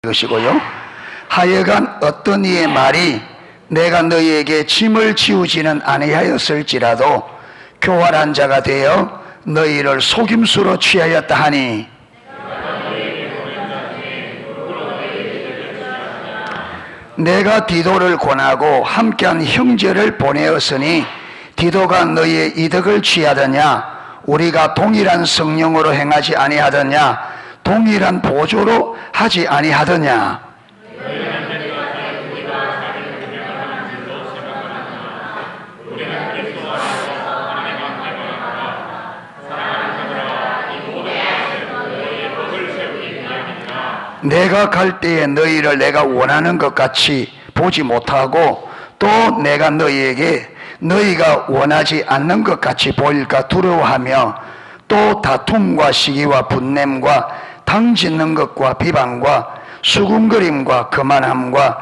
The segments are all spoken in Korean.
것이고요. 하여간 어떤 이의 말이 내가 너희에게 짐을 지우지는 아니하였을지라도 교활한 자가 되어 너희를 속임수로 취하였다 하니, 내가 디도를 권하고 함께한 형제를 보내었으니 디도가 너희의 이득을 취하더냐? 우리가 동일한 성령으로 행하지 아니하더냐? 동일한 보조로 하지 아니하더냐? 내가 갈 때에 너희를 내가 원하는 것 같이 보지 못하고 또 내가 너희에게 너희가 원하지 않는 것 같이 보일까 두려워하며 또 다툼과 시기와 분냄과 당짓는 것과 비방과 수군거림과 거만함과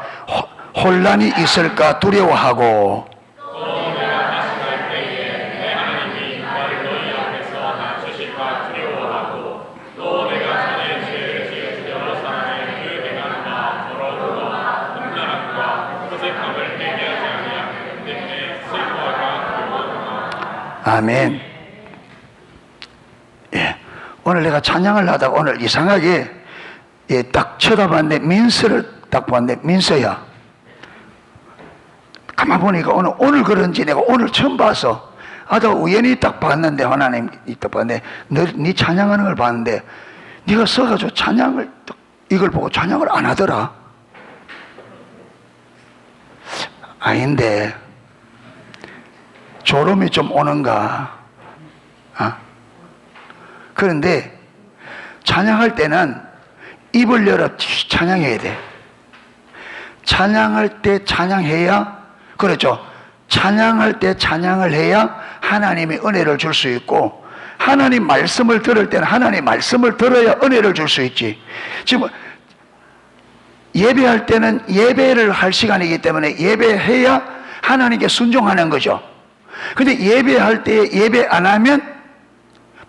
혼란이 있을까 두려워하고, 아멘. 예. 오늘 내가 찬양을 하다가 오늘 이상하게 딱 쳐다봤는데 민서를 딱 봤는데, 민서야, 가만 보니까 오늘 그런지 내가 오늘 처음 봐서 나 우연히 딱 봤는데, 하나님 딱 봤는데 네 찬양하는 걸 봤는데 네가 서가지고 찬양을 이걸 보고 찬양을 안 하더라. 아닌데 졸음이 좀 오는가? 그런데 찬양할 때는 입을 열어 찬양해야 돼. 찬양할 때 찬양해야, 그렇죠? 찬양할 때 찬양을 해야 하나님이 은혜를 줄 수 있고, 하나님 말씀을 들을 때는 하나님 말씀을 들어야 은혜를 줄 수 있지. 지금 예배할 때는 예배를 할 시간이기 때문에 예배해야 하나님께 순종하는 거죠. 근데 예배할 때 예배 안 하면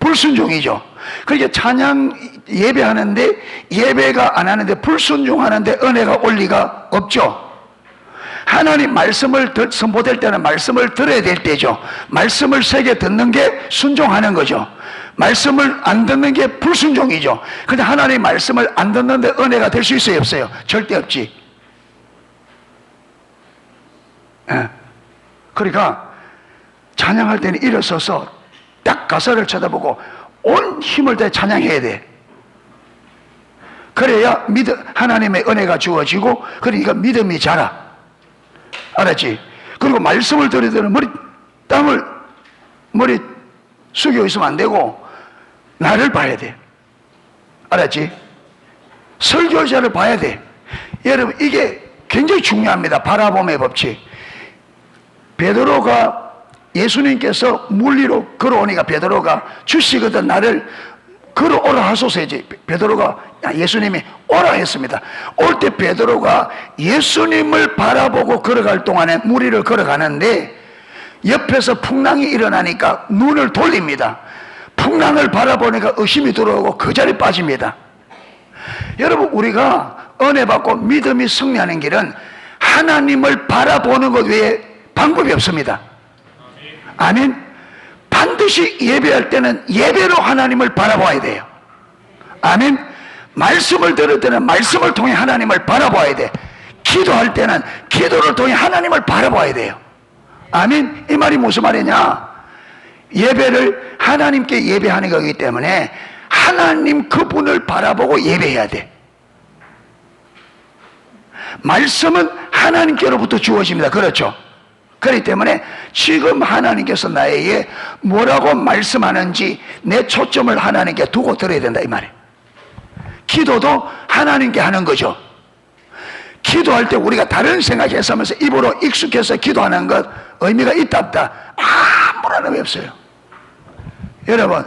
불순종이죠. 그러니까 찬양 예배하는데 예배가 안 하는데 불순종하는데 은혜가 올 리가 없죠. 하나님 말씀을 선포될 때는 말씀을 들어야 될 때죠. 말씀을 세게 듣는 게 순종하는 거죠. 말씀을 안 듣는 게 불순종이죠. 근데 하나님 말씀을 안 듣는데 은혜가 될 수 있어요, 없어요? 절대 없지. 그러니까 찬양할 때는 일어서서 딱 가사를 쳐다보고 온 힘을 다해 찬양해야 돼. 그래야 하나님의 은혜가 주어지고, 그러니까 믿음이 자라. 알았지? 그리고 말씀을 들을 때는 머리 숙여 있으면 안 되고 나를 봐야 돼. 알았지? 설교자를 봐야 돼. 여러분, 이게 굉장히 중요합니다. 바라봄의 법칙. 베드로가 예수님께서 물 위로 걸어오니까 베드로가 주시거든 나를 걸어오라 하소서 이제 베드로가 예수님이 오라 했습니다. 올 때 베드로가 예수님을 바라보고 걸어갈 동안에 물 위를 걸어가는데 옆에서 풍랑이 일어나니까 눈을 돌립니다. 풍랑을 바라보니까 의심이 들어오고 그 자리에 빠집니다. 여러분, 우리가 은혜 받고 믿음이 승리하는 길은 하나님을 바라보는 것 외에 방법이 없습니다. 아멘. 반드시 예배할 때는 예배로 하나님을 바라봐야 돼요. 아멘. 말씀을 들을 때는 말씀을 통해 하나님을 바라봐야 돼. 기도할 때는 기도를 통해 하나님을 바라봐야 돼요. 아멘. 이 말이 무슨 말이냐? 예배를 하나님께 예배하는 거기 때문에 하나님 그분을 바라보고 예배해야 돼. 말씀은 하나님께로부터 주어집니다. 그렇죠? 그렇기 때문에 지금 하나님께서 나에게 뭐라고 말씀하는지 내 초점을 하나님께 두고 들어야 된다, 이 말이에요. 기도도 하나님께 하는 거죠. 기도할 때 우리가 다른 생각해서 하면서 입으로 익숙해서 기도하는 것 의미가 있다 없다? 아무런 의미 없어요. 여러분,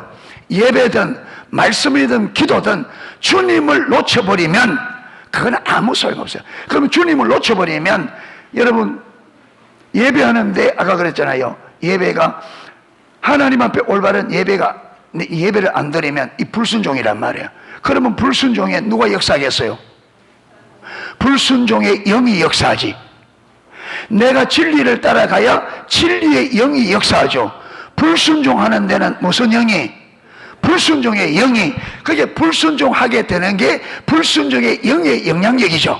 예배든 말씀이든 기도든 주님을 놓쳐버리면 그건 아무 소용없어요. 그러면 주님을 놓쳐버리면 여러분, 예배하는데 아까 그랬잖아요. 예배가 하나님 앞에 올바른 예배를 안 드리면 이 불순종이란 말이에요. 그러면 불순종에 누가 역사하겠어요? 불순종의 영이 역사하지. 내가 진리를 따라가야 진리의 영이 역사하죠. 불순종하는 데는 무슨 영이? 불순종의 영이. 그게 불순종하게 되는 게 불순종의 영의 영향력이죠.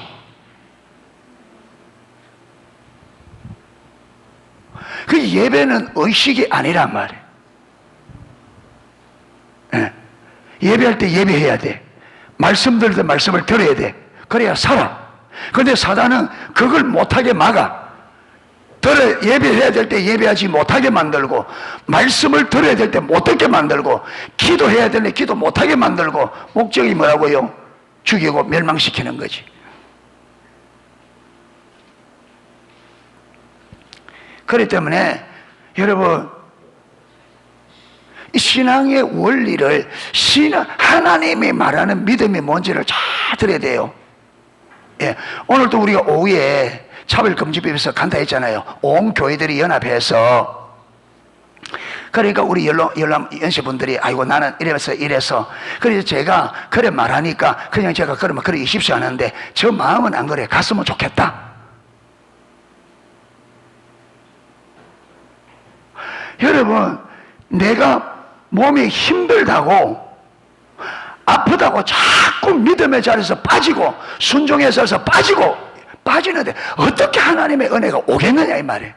그 예배는 의식이 아니란 말이에요. 예. 예배할 때 예배해야 돼. 말씀 들을 때 말씀을 들어야 돼. 그래야 살아. 그런데 사단은 그걸 못하게 막아. 예배해야 될 때 예배하지 못하게 만들고, 말씀을 들어야 될 때 못 듣게 만들고, 기도해야 될 때 기도 못하게 만들고, 목적이 뭐라고요? 죽이고 멸망시키는 거지. 그렇기 때문에 여러분, 이 신앙의 원리를, 하나님이 말하는 믿음이 뭔지를 잘 들어야 돼요. 예, 오늘도 우리가 오후에 차별금지법에서 간다 했잖아요. 온 교회들이 연합해서. 그러니까 우리 연세분들이 아이고 나는 이래서 그래서 제가 그래 말하니까 그냥 제가 그러면 그래 있십시오 하는데 저 마음은 안 그래. 갔으면 좋겠다. 여러분, 내가 몸이 힘들다고 아프다고 자꾸 믿음의 자리에서 빠지고 순종의 자리에서 빠지는데 어떻게 하나님의 은혜가 오겠느냐 이 말이에요.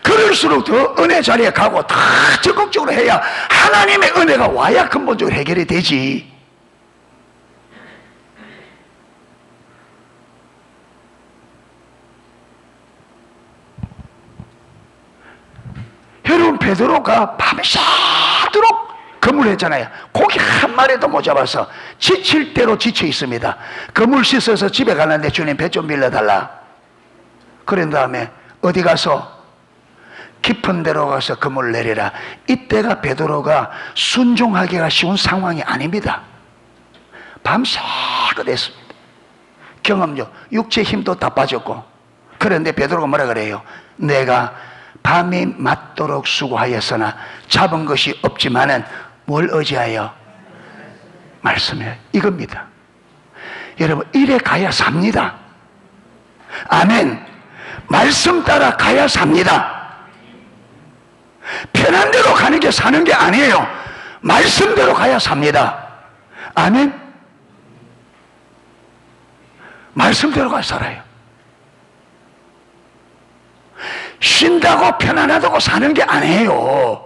그럴수록 더 은혜 자리에 가고 더 적극적으로 해야 하나님의 은혜가 와야 근본적으로 해결이 되지. 여러분, 베드로가 밤새도록 그물을 했잖아요. 고기 한 마리도 못 잡아서 지칠 대로 지쳐 있습니다. 그물 씻어서 집에 가는데 주님 배 좀 빌려달라. 그런 다음에 어디 가서? 깊은 데로 가서 그물을 내리라. 이때가 베드로가 순종하기가 쉬운 상황이 아닙니다. 밤새고 했습니다. 경험죠. 육체 힘도 다 빠졌고. 그런데 베드로가 뭐라 그래요? 내가 밤이 맞도록 수고하였으나 잡은 것이 없지만은 뭘 의지하여? 말씀이에요. 이겁니다. 여러분, 이래 가야 삽니다. 아멘. 말씀 따라 가야 삽니다. 편한 대로 가는 게 사는 게 아니에요. 말씀대로 가야 삽니다. 아멘. 말씀대로 가야 살아요. 쉰다고 편안하다고 사는 게 아니에요.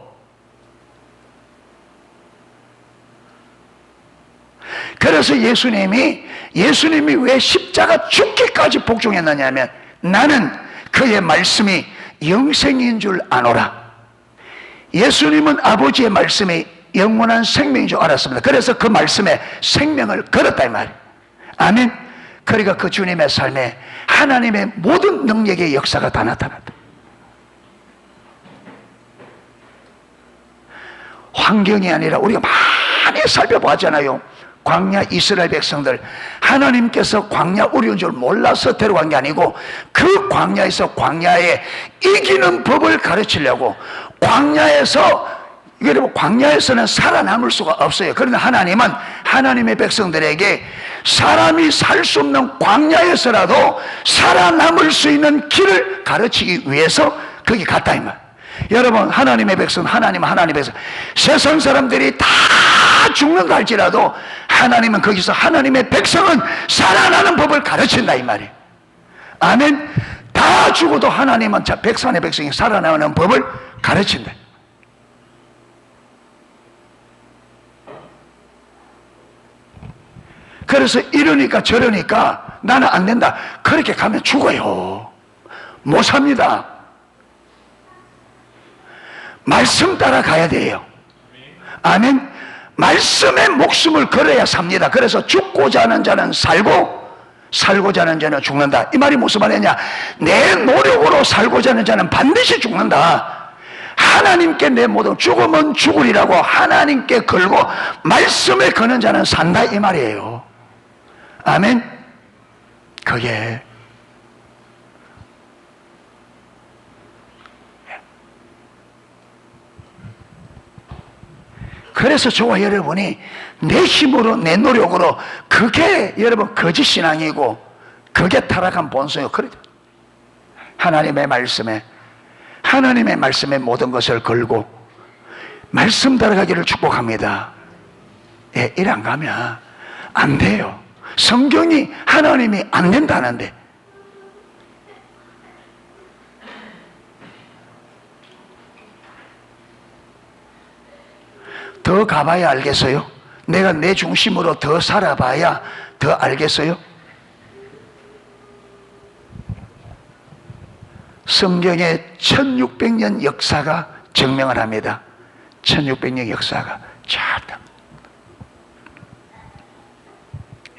그래서 예수님이 왜 십자가 죽기까지 복종했느냐면 나는 그의 말씀이 영생인 줄 아노라. 예수님은 아버지의 말씀이 영원한 생명인 줄 알았습니다. 그래서 그 말씀에 생명을 걸었다 이 말이에요. 아멘. 그러니까 그 주님의 삶에 하나님의 모든 능력의 역사가 다 나타났다. 환경이 아니라 우리가 많이 살펴봤잖아요. 광야 이스라엘 백성들, 하나님께서 광야 어려운 줄 몰라서 데려간 게 아니고 그 광야에서 광야에 이기는 법을 가르치려고, 광야에서는 살아남을 수가 없어요. 그런데 하나님은 하나님의 백성들에게 사람이 살 수 없는 광야에서라도 살아남을 수 있는 길을 가르치기 위해서 거기 갔다 이 말. 여러분, 하나님의 백성, 하나님의 백성, 세상 사람들이 다 죽는다 할지라도 하나님은 거기서 하나님의 백성은 살아나는 법을 가르친다 이 말이에요. 아멘. 다 죽어도 하나님은 백성의 백성이 살아나는 법을 가르친다. 그래서 이러니까 저러니까 나는 안 된다. 그렇게 가면 죽어요. 못 삽니다. 말씀 따라 가야 돼요. 아멘. 말씀에 목숨을 걸어야 삽니다. 그래서 죽고자 하는 자는 살고 살고자 하는 자는 죽는다. 이 말이 무슨 말이냐? 내 노력으로 살고자 하는 자는 반드시 죽는다. 하나님께 내 모든 죽으면 죽으리라고 하나님께 걸고 말씀에 거는 자는 산다 이 말이에요. 아멘. 그게 그래서 저와 여러분이 내 힘으로 내 노력으로, 그게 여러분 거짓 신앙이고 그게 타락한 본성이요. 그래. 하나님의 말씀에 모든 것을 걸고 말씀 따라가기를 축복합니다. 예, 일 안 가면 안 돼요. 성경이 하나님이 안 된다는데. 더 가봐야 알겠어요? 내가 내 중심으로 더 살아봐야 더 알겠어요? 성경의 1600년 역사가 증명을 합니다. 1600년 역사가. 자,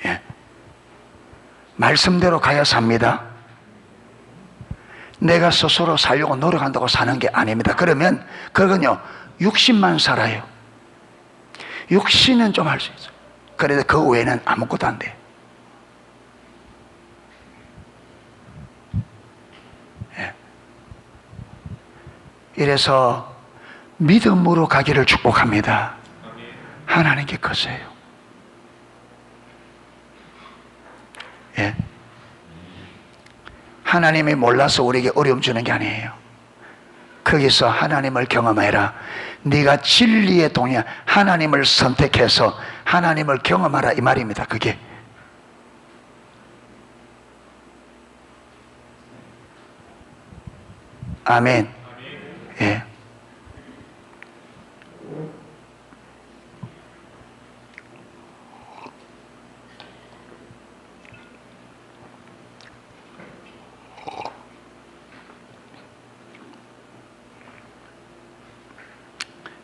예. 말씀대로 가야 삽니다. 내가 스스로 살려고 노력한다고 사는 게 아닙니다. 그러면 그건요, 육신만 살아요. 육신은 좀 할 수 있어요. 그래도 그 외에는 아무것도 안 돼요. 예. 이래서 믿음으로 가기를 축복합니다. 하나님께 크세요. 예. 하나님이 몰라서 우리에게 어려움 주는 게 아니에요. 거기서 하나님을 경험해라. 네가 진리에 동의한 하나님을 선택해서 하나님을 경험하라, 이 말입니다. 그게. 아멘. 예.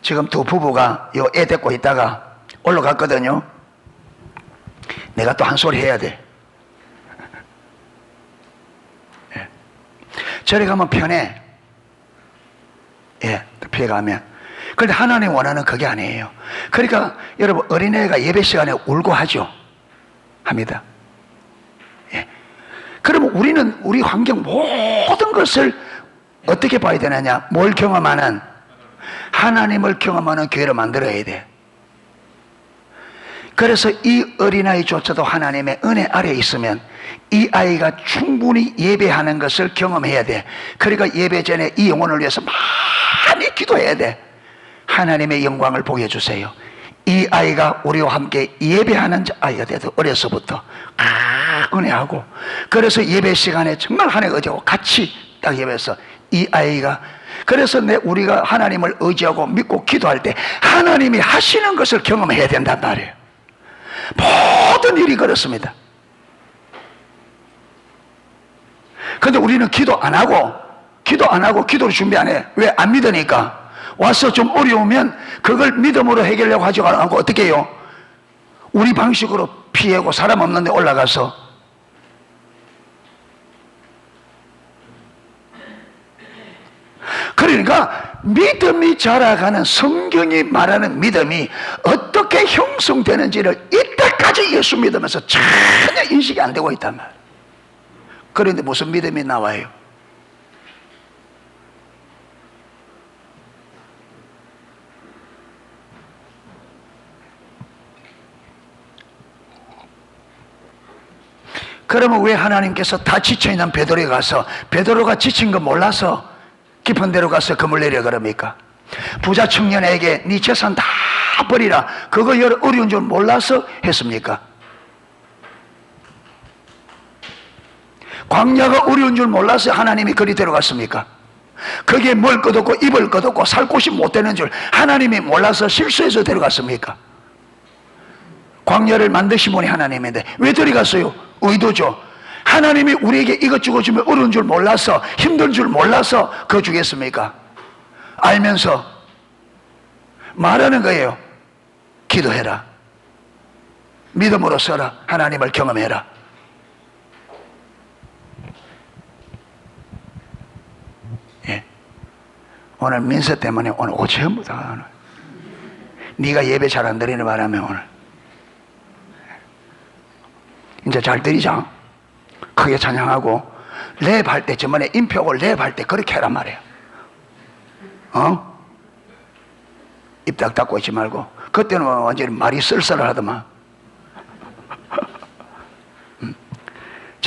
지금 두 부부가 요 애 데리고 있다가 올라갔거든요. 내가 또 한 소리 해야 돼. 예. 저리 가면 편해. 예, 피해 가면. 그런데 하나님 원하는 그게 아니에요. 그러니까 여러분, 어린애가 예배 시간에 울고 하죠. 합니다. 예. 그러면 우리는 우리 환경 모든 것을 어떻게 봐야 되느냐? 뭘 경험하는? 하나님을 경험하는 교회로 만들어야 돼. 그래서 이 어린아이조차도 하나님의 은혜 아래에 있으면 이 아이가 충분히 예배하는 것을 경험해야 돼. 그러니까 예배 전에 이 영혼을 위해서 많이 기도해야 돼. 하나님의 영광을 보게 해주세요. 이 아이가 우리와 함께 예배하는 아이가 돼도 어려서부터 은혜하고, 그래서 예배 시간에 정말 하나님 의지하고 같이 딱 예배해서 이 아이가, 그래서 우리가 하나님을 의지하고 믿고 기도할 때 하나님이 하시는 것을 경험해야 된단 말이에요. 모든 일이 그렇습니다. 근데 우리는 기도 안 하고 기도를 준비 안 해. 왜? 안 믿으니까. 와서 좀 어려우면 그걸 믿음으로 해결하려고 하지 않고 어떻게 해요? 우리 방식으로 피하고 사람 없는 데 올라가서 그러니까 믿음이 자라가는, 성경이 말하는 믿음이 어떻게 형성되는지를 이때까지 예수 믿으면서 전혀 인식이 안 되고 있단 말이에요. 그런데 무슨 믿음이 나와요? 그러면 왜 하나님께서 다 지쳐있는 베드로에 가서, 베드로가 지친 거 몰라서 깊은 데로 가서 금을 내려 그럽니까? 부자 청년에게 네 재산 다 버리라, 그거 어려운 줄 몰라서 했습니까? 광야가 어려운 줄 몰라서 하나님이 그리 데려갔습니까? 거기에 먹을 것 없고 입을 것 없고 살 곳이 못 되는 줄 하나님이 몰라서 실수해서 데려갔습니까? 광야를 만드신 분이 하나님인데 왜 데려갔어요? 의도죠. 하나님이 우리에게 이것 주고 주면 어려운 줄 몰라서, 힘든 줄 몰라서 그거 주겠습니까? 알면서 말하는 거예요. 기도해라, 믿음으로 서라, 하나님을 경험해라. 예. 오늘 민서 때문에 오늘 전부 다 오늘 네가 예배 잘 안 드리는 바람에 오늘 이제 잘 드리자. 크게 찬양하고 랩할 때, 저번에 인표하고 랩할 때 그렇게 해란 말이에요. 입 딱 닫고 있지 말고. 그때는 완전히 말이 쓸쓸하더만.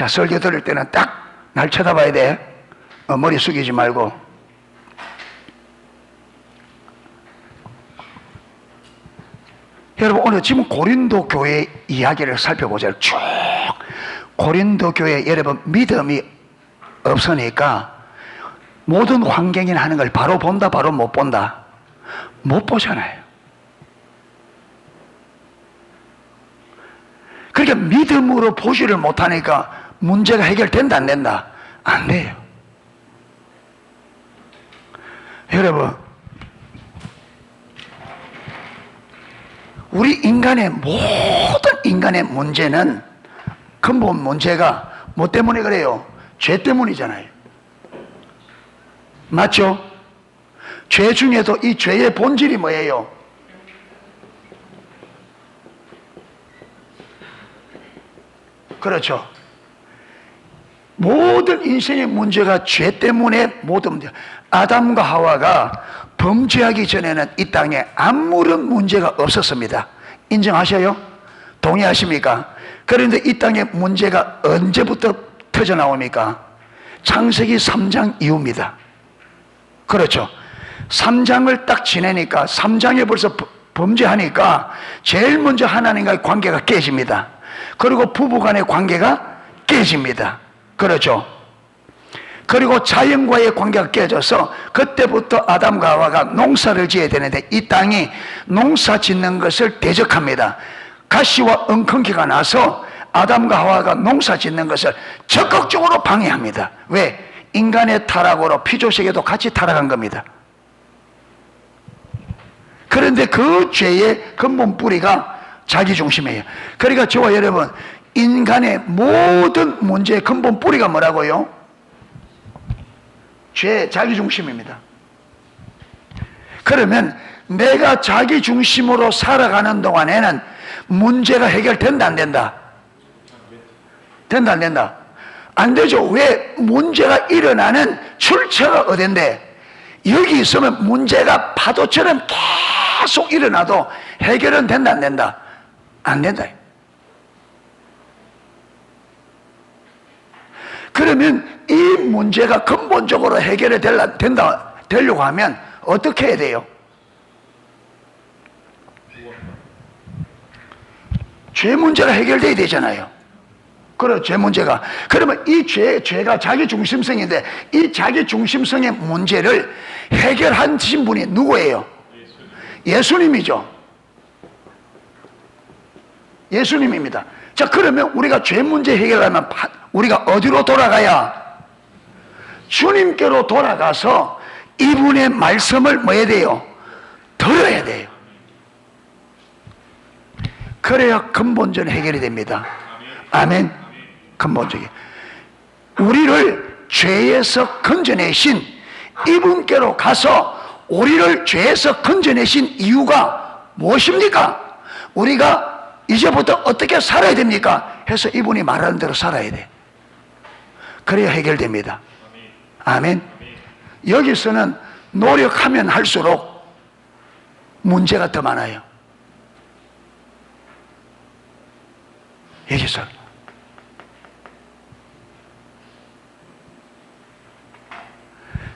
자, 설교 들을 때는 딱 날 쳐다봐야 돼. 머리 숙이지 말고. 여러분, 오늘 지금 고린도 교회 이야기를 살펴보자. 쭉 고린도 교회, 여러분 믿음이 없으니까 모든 환경이나 하는 걸 바로 본다, 바로 못 본다? 못 보잖아요. 그러니까 믿음으로 보지를 못하니까 문제가 해결된다, 안 된다? 안 돼요. 여러분, 우리 인간의 모든 인간의 문제는 근본 문제가 뭐 때문에 그래요? 죄 때문이잖아요. 맞죠? 죄 중에도 이 죄의 본질이 뭐예요? 그렇죠. 모든 인생의 문제가 죄 때문에 모든 문제. 아담과 하와가 범죄하기 전에는 이 땅에 아무런 문제가 없었습니다. 인정하셔요? 동의하십니까? 그런데 이 땅에 문제가 언제부터 터져 나옵니까? 창세기 3장 이후입니다. 그렇죠. 3장을 딱 지내니까 3장에 벌써 범죄하니까 제일 먼저 하나님과의 관계가 깨집니다. 그리고 부부간의 관계가 깨집니다. 그렇죠. 그리고 자연과의 관계가 깨져서 그때부터 아담과 하와가 농사를 지어야 되는데 이 땅이 농사 짓는 것을 대적합니다. 가시와 엉겅퀴가 나서 아담과 하와가 농사 짓는 것을 적극적으로 방해합니다. 왜? 인간의 타락으로 피조세계도 같이 타락한 겁니다. 그런데 그 죄의 근본 뿌리가 자기중심이에요. 그러니까 저와 여러분, 인간의 모든 문제의 근본 뿌리가 뭐라고요? 죄, 자기중심입니다. 그러면 내가 자기중심으로 살아가는 동안에는 문제가 해결된다, 안 된다? 된다, 안 된다? 안 되죠. 왜? 문제가 일어나는 출처가 어딘데? 여기 있으면 문제가 파도처럼 계속 일어나도 해결은 된다, 안 된다? 안 된다. 그러면 이 문제가 근본적으로 해결이 되려고 하면 어떻게 해야 돼요? 죄 문제가 해결돼야 되잖아요. 그래, 죄 문제가. 그러면 이 죄가 자기 중심성인데 이 자기 중심성의 문제를 해결하신 분이 누구예요? 예수님이죠. 예수님입니다. 자, 그러면 우리가 죄 문제 해결하면 우리가 어디로 돌아가야? 주님께로 돌아가서 이분의 말씀을 뭐 해야 돼요? 들어야 돼요. 그래야 근본적인 해결이 됩니다. 아멘. 근본적인. 우리를 죄에서 건져내신 이분께로 가서 우리를 죄에서 건져내신 이유가 무엇입니까? 우리가 이제부터 어떻게 살아야 됩니까? 해서 이분이 말하는 대로 살아야 돼. 그래야 해결됩니다. 아멘. 여기서는 노력하면 할수록 문제가 더 많아요. 여기서.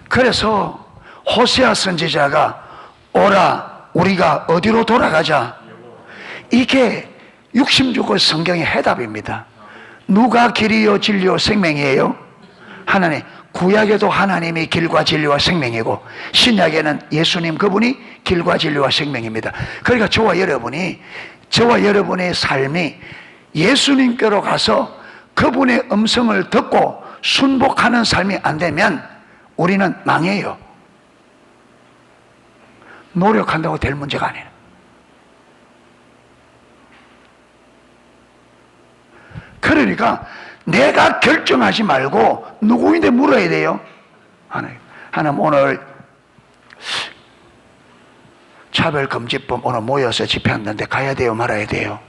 그래서 호세아 선지자가 오라, 우리가 어디로 돌아가자. 이게 육신적으로 성경의 해답입니다. 누가 길이요 진리요 생명이에요? 하나님. 구약에도 하나님이 길과 진리와 생명이고 신약에는 예수님 그분이 길과 진리와 생명입니다. 그러니까 저와 여러분의 삶이 예수님께로 가서 그분의 음성을 듣고 순복하는 삶이 안 되면 우리는 망해요. 노력한다고 될 문제가 아니에요. 그러니까 내가 결정하지 말고 누구인데 물어야 돼요? 하나님 오늘 차별금지법 오늘 모여서 집회했는데 가야 돼요, 말아야 돼요?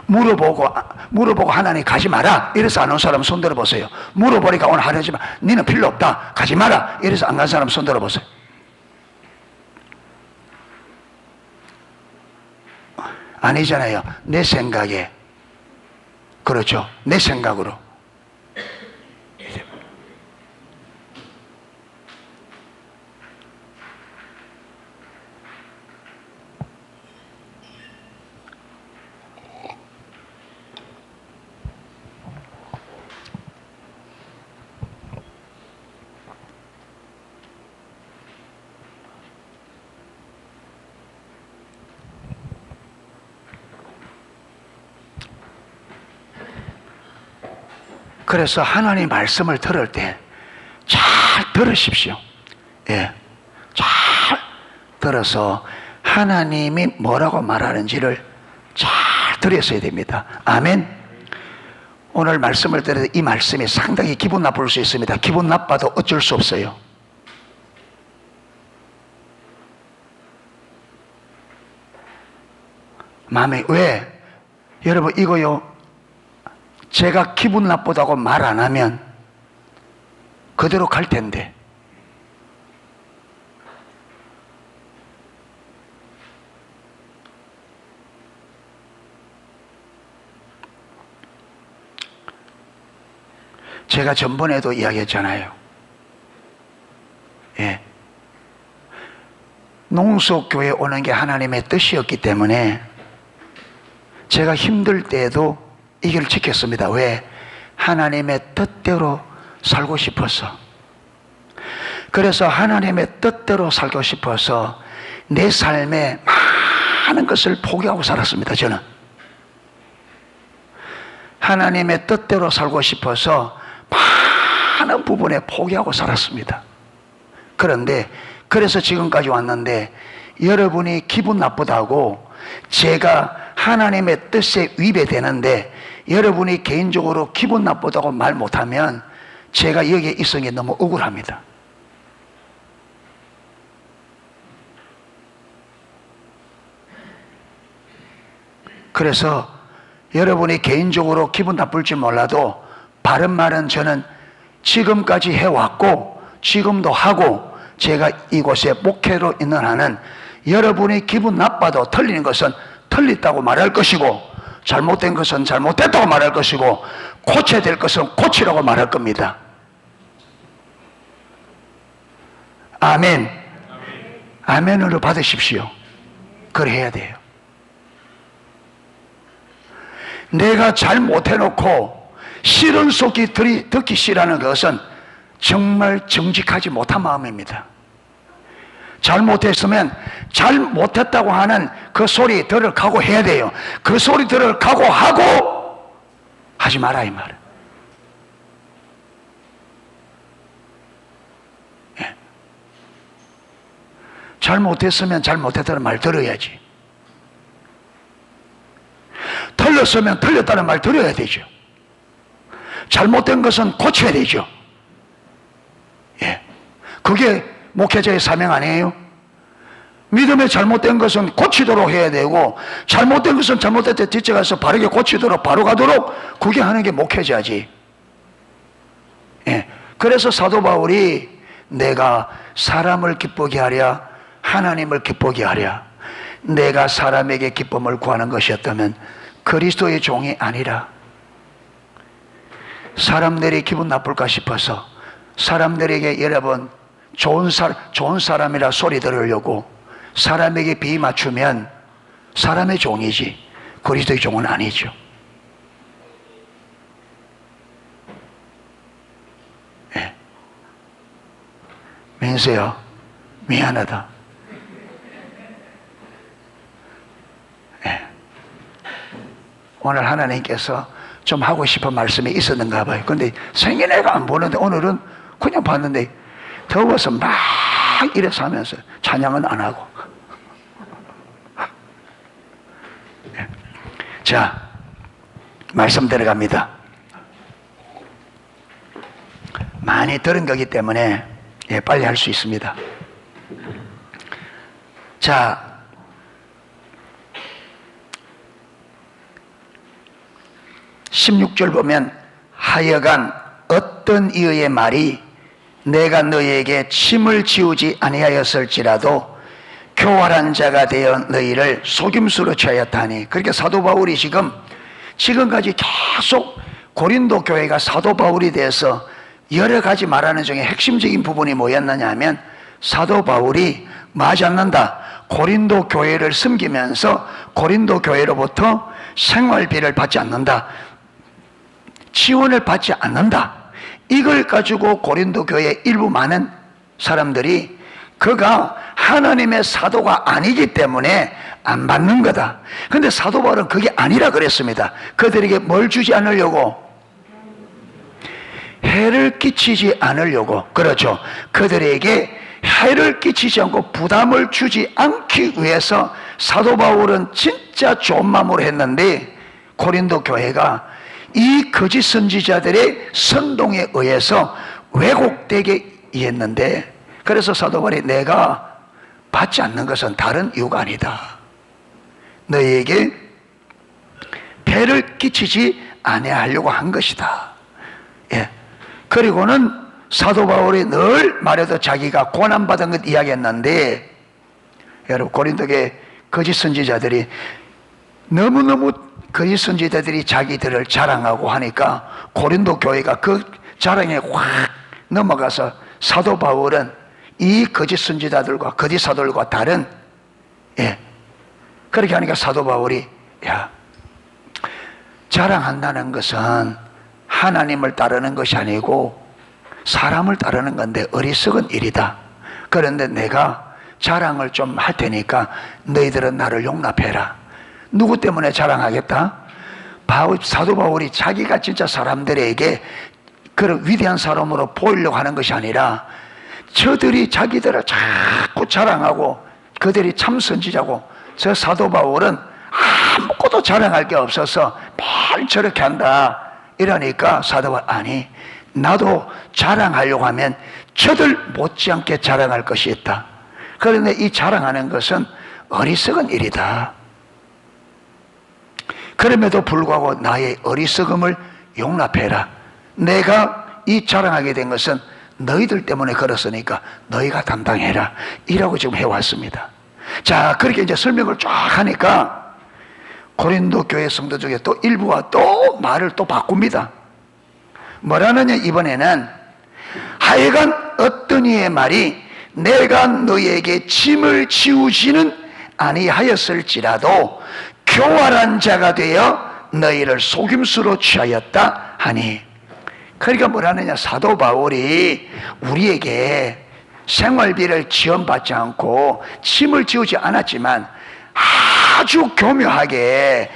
물어보고 하나님 가지 마라 이래서 안 온 사람 손 들어보세요. 물어보니까 오늘 하려지만 니는 필요 없다 가지 마라 이래서 안 간 사람 손 들어보세요. 아니잖아요. 내 생각에. 그렇죠. 내 생각으로. 그래서 하나님 말씀을 들을 때 잘 들으십시오. 예, 잘 들어서 하나님이 뭐라고 말하는지를 잘 들으셔야 됩니다. 아멘. 오늘 말씀을 들어도 이 말씀이 상당히 기분 나쁠 수 있습니다. 기분 나빠도 어쩔 수 없어요. 마음에 왜? 여러분 이거요, 제가 기분 나쁘다고 말 안 하면 그대로 갈 텐데, 제가 전번에도 이야기했잖아요. 예. 농속교회 오는 게 하나님의 뜻이었기 때문에 제가 힘들 때에도 이 길을 지켰습니다. 왜? 하나님의 뜻대로 살고 싶어서. 그래서 하나님의 뜻대로 살고 싶어서 내 삶에 많은 것을 포기하고 살았습니다. 저는 하나님의 뜻대로 살고 싶어서 많은 부분에 포기하고 살았습니다. 그런데 그래서 지금까지 왔는데, 여러분이 기분 나쁘다고 제가 하나님의 뜻에 위배되는데 여러분이 개인적으로 기분 나쁘다고 말 못하면 제가 여기에 있은 게 너무 억울합니다. 그래서 여러분이 개인적으로 기분 나쁠지 몰라도 바른 말은 저는 지금까지 해왔고 지금도 하고, 제가 이곳에 목회로 있는 한은 여러분이 기분 나빠도 틀리는 것은 틀렸다고 말할 것이고, 잘못된 것은 잘못됐다고 말할 것이고, 고쳐야 될 것은 고치라고 말할 겁니다. 아멘. 아멘으로 받으십시오. 그래 해야 돼요. 내가 잘못해놓고 싫은 소리 듣기 싫어하는 것은 정말 정직하지 못한 마음입니다. 잘못했으면 잘못했다고 하는 그 소리 들을 각오해야 돼요. 그 소리 들을 각오하고 하지 마라 이 말은. 예. 잘못했으면 잘못했다는 말 들어야지. 틀렸으면 틀렸다는 말 들어야 되죠. 잘못된 것은 고쳐야 되죠. 예. 그게 목회자의 사명 아니에요? 믿음에 잘못된 것은 고치도록 해야 되고, 잘못된 것은 잘못될 때 뒤쳐가서 바르게 고치도록 바로 가도록 그게 하는 게 목회자지. 예. 그래서 사도 바울이 내가 사람을 기쁘게 하랴 하나님을 기쁘게 하랴, 내가 사람에게 기쁨을 구하는 것이었다면 그리스도의 종이 아니라, 사람들이 기분 나쁠까 싶어서 사람들에게 여러분 좋은 사람이라 소리 들으려고 사람에게 비위 맞추면 사람의 종이지 그리스도의 종은 아니죠. 예. 민수야 미안하다. 예. 오늘 하나님께서 좀 하고 싶은 말씀이 있었는가 봐요. 근데 생일내가 안 보는데 오늘은 그냥 봤는데 더워서 막 이래서 하면서 찬양은 안 하고. 자, 말씀 들어갑니다. 많이 들은 거기 때문에 빨리 할 수 있습니다. 자, 16절 보면 하여간 어떤 이의 말이 내가 너희에게 침을 지우지 아니하였을지라도 교활한 자가 되어 너희를 속임수로 취하였다니. 그러니까 사도 바울이 지금까지 계속 고린도 교회가 사도 바울이 대해서 여러 가지 말하는 중에 핵심적인 부분이 뭐였느냐 하면, 사도 바울이 맞지 않는다, 고린도 교회를 섬기면서 고린도 교회로부터 생활비를 받지 않는다, 지원을 받지 않는다, 이걸 가지고 고린도 교회의 일부 많은 사람들이 그가 하나님의 사도가 아니기 때문에 안 받는 거다. 근데 사도 바울은 그게 아니라 그랬습니다. 그들에게 뭘 주지 않으려고? 해를 끼치지 않으려고, 그렇죠, 그들에게 해를 끼치지 않고 부담을 주지 않기 위해서 사도 바울은 진짜 좋은 마음으로 했는데, 고린도 교회가 이 거짓 선지자들의 선동에 의해서 왜곡되게 했는데, 그래서 사도 바울이 내가 받지 않는 것은 다른 이유가 아니다, 너희에게 폐를 끼치지 아니하려고 한 것이다. 예. 그리고는 사도 바울이 늘 말해도 자기가 고난받은 것 이야기했는데, 여러분, 고린도의 거짓 선지자들이 너무너무 거짓 선지자들이 자기들을 자랑하고 하니까 고린도 교회가 그 자랑에 확 넘어가서 사도 바울은 이 거짓 선지자들과 거짓 사도들과 다른, 예, 그렇게 하니까 사도 바울이, 야, 자랑한다는 것은 하나님을 따르는 것이 아니고 사람을 따르는 건데 어리석은 일이다. 그런데 내가 자랑을 좀 할 테니까 너희들은 나를 용납해라. 누구 때문에 자랑하겠다? 사도 바울이 자기가 진짜 사람들에게 그런 위대한 사람으로 보이려고 하는 것이 아니라 저들이 자기들을 자꾸 자랑하고 그들이 참 선지자고, 저 사도 바울은 아무것도 자랑할 게 없어서 매일 저렇게 한다. 이러니까 사도 바울, 아니, 나도 자랑하려고 하면 저들 못지않게 자랑할 것이 있다. 그런데 이 자랑하는 것은 어리석은 일이다. 그럼에도 불구하고 나의 어리석음을 용납해라. 내가 이 자랑하게 된 것은 너희들 때문에 그렇으니까 너희가 담당해라. 이라고 지금 해왔습니다. 자, 그렇게 이제 설명을 쫙 하니까 고린도 교회 성도 중에 또 일부가 또 말을 또 바꿉니다. 뭐라느냐, 이번에는 하여간 어떤 이의 말이 내가 너희에게 짐을 지우지는 아니하였을지라도 교활한 자가 되어 너희를 속임수로 취하였다 하니, 그러니까 뭐라느냐, 사도 바울이 우리에게 생활비를 지원받지 않고 짐을 지우지 않았지만 아주 교묘하게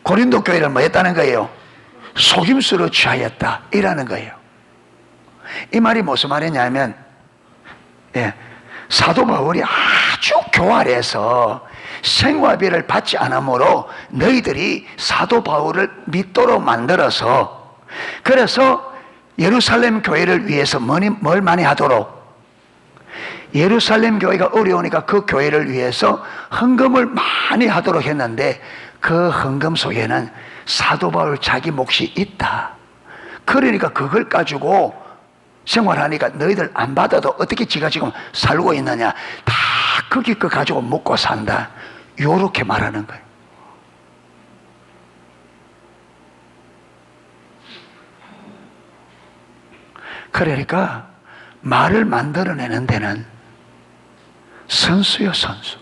고린도 교회를 뭐 했다는 거예요? 속임수로 취하였다, 이라는 거예요. 이 말이 무슨 말이냐면, 예, 사도 바울이 아주 교활해서 생활비를 받지 않으므로 너희들이 사도 바울을 믿도록 만들어서, 그래서 예루살렘 교회를 위해서 뭘 많이 하도록, 예루살렘 교회가 어려우니까 그 교회를 위해서 헌금을 많이 하도록 했는데, 그 헌금 속에는 사도 바울 자기 몫이 있다. 그러니까 그걸 가지고 생활하니까 너희들 안 받아도 어떻게 지가 지금 살고 있느냐, 다 거기 거 가지고 먹고 산다, 요렇게 말하는 거예요. 그러니까 말을 만들어내는 데는 선수요, 선수.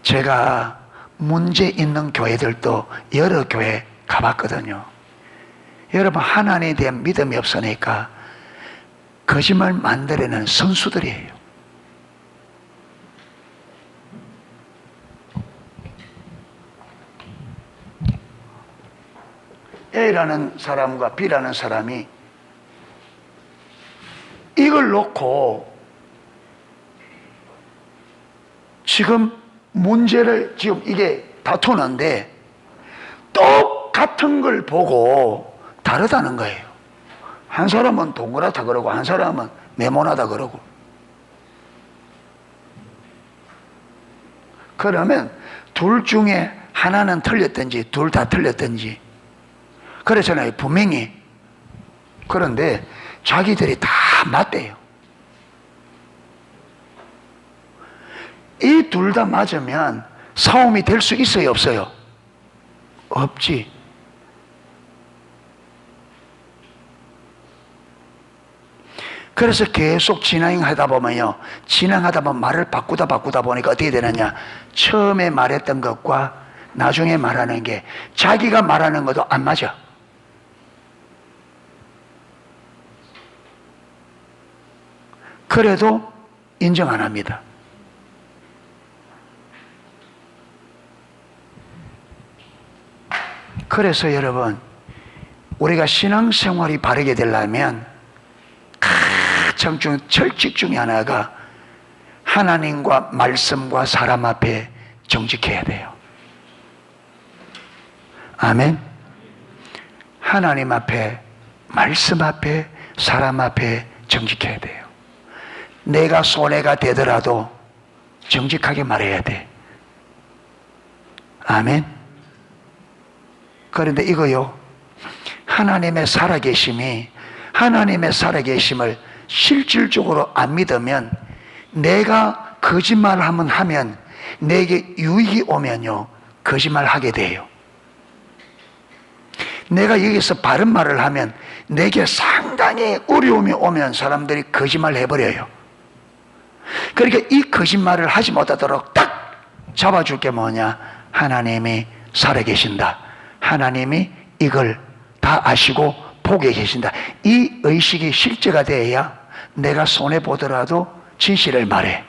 제가 문제 있는 교회들도 여러 교회 가봤거든요. 여러분, 하나님에 대한 믿음이 없으니까 거짓말 만들어내는 선수들이에요. A라는 사람과 B라는 사람이 이걸 놓고 지금 문제를 지금 이게 다투는데 똑같은 걸 보고 다르다는 거예요. 한 사람은 동그랗다 그러고 한 사람은 네모나다 그러고. 그러면 둘 중에 하나는 틀렸든지 둘 다 틀렸든지 그렇잖아요, 분명히. 그런데 자기들이 다 맞대요. 이 둘 다 맞으면 싸움이 될 수 있어요, 없어요? 없지. 그래서 계속 진행하다 보면요, 진행하다 보면 말을 바꾸다 보니까 어떻게 되느냐, 처음에 말했던 것과 나중에 말하는 게 자기가 말하는 것도 안 맞아. 그래도 인정 안 합니다. 그래서 여러분, 우리가 신앙생활이 바르게 되려면 가장 중요한 철칙 중에 하나가 하나님과 말씀과 사람 앞에 정직해야 돼요. 아멘. 하나님 앞에, 말씀 앞에, 사람 앞에 정직해야 돼요. 내가 손해가 되더라도 정직하게 말해야 돼. 아멘. 그런데 이거요, 하나님의 살아계심을 실질적으로 안 믿으면, 내가 거짓말을 한번 하면 내게 유익이 오면요, 거짓말하게 돼요. 내가 여기서 바른 말을 하면 내게 상당히 어려움이 오면 사람들이 거짓말 해버려요. 그러니까 이 거짓말을 하지 못하도록 딱 잡아줄 게 뭐냐? 하나님이 살아계신다. 하나님이 이걸 다 아시고 보게 계신다. 이 의식이 실제가 돼야 내가 손해보더라도 진실을 말해.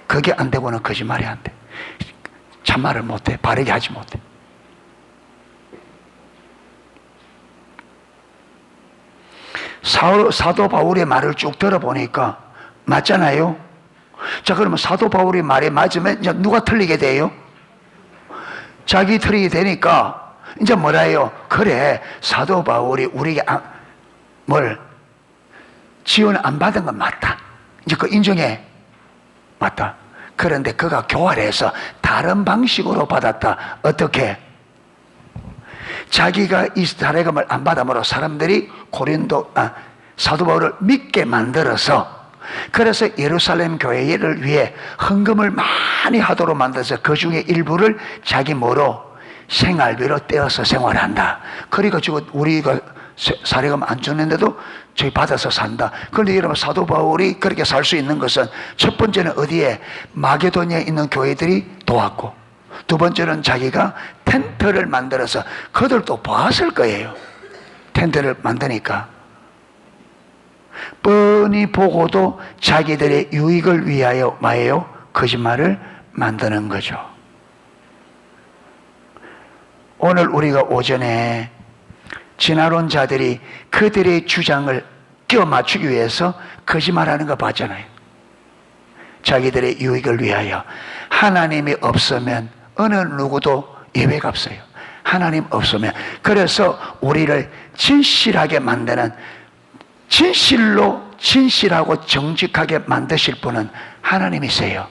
그게 안 되고는 거짓말이 안 돼. 참말을 못해. 바르게 하지 못해. 사도 바울의 말을 쭉 들어보니까 맞잖아요. 자, 그러면 사도 바울의 말에 맞으면 이제 누가 틀리게 돼요? 자기 틀리게 되니까 이제 뭐라 해요? 그래, 사도 바울이 우리에게 지원을 안 받은 건 맞다. 이제 그 인정해. 맞다. 그런데 그가 교활해서 다른 방식으로 받았다. 어떻게? 자기가 이 사례금을 안 받음으로 사람들이 사도 바울을 믿게 만들어서, 그래서 예루살렘 교회를 위해 헌금을 많이 하도록 만들어서 그 중에 일부를 자기 생활비로 떼어서 생활한다. 그리고 지금 우리가 사례금 안 주는데도 저희 받아서 산다. 그런데 여러분, 사도 바울이 그렇게 살 수 있는 것은 첫 번째는 어디에? 마게도니아에 있는 교회들이 도왔고, 두 번째는 자기가 텐트를 만들어서, 그들도 봤을 거예요. 텐트를 만드니까 뻔히 보고도 자기들의 유익을 위하여 뭐예요? 거짓말을 만드는 거죠. 오늘 우리가 오전에 진화론자들이 그들의 주장을 끼워 맞추기 위해서 거짓말하는 거 봤잖아요. 자기들의 유익을 위하여. 하나님이 없으면 어느 누구도 예외가 없어요. 하나님 없으면. 그래서 우리를 진실하게 만드는, 진실하고 정직하게 만드실 분은 하나님이세요.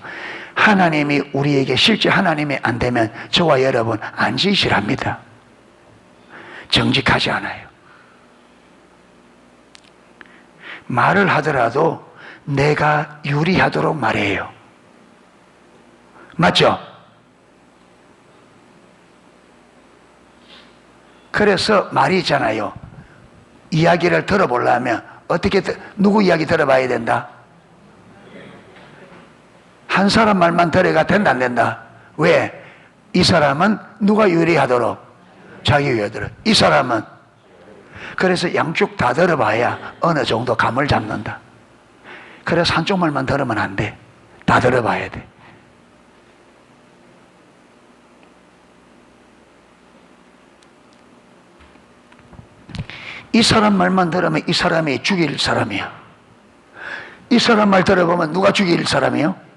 하나님이 우리에게 실제 하나님이 안 되면 저와 여러분 안 진실합니다. 정직하지 않아요. 말을 하더라도 내가 유리하도록 말해요. 맞죠? 그래서 말이 있잖아요. 이야기를 들어보려면 어떻게, 누구 이야기 들어봐야 된다? 한 사람 말만 들어가 된다, 안 된다? 왜? 이 사람은 누가 유리하도록? 자기 유리하도록. 이 사람은. 그래서 양쪽 다 들어봐야 어느 정도 감을 잡는다. 그래서 한쪽 말만 들으면 안 돼. 다 들어봐야 돼. 이 사람 말만 들으면 이 사람이 죽일 사람이야. 이 사람 말 들어보면 누가 죽일 사람이요?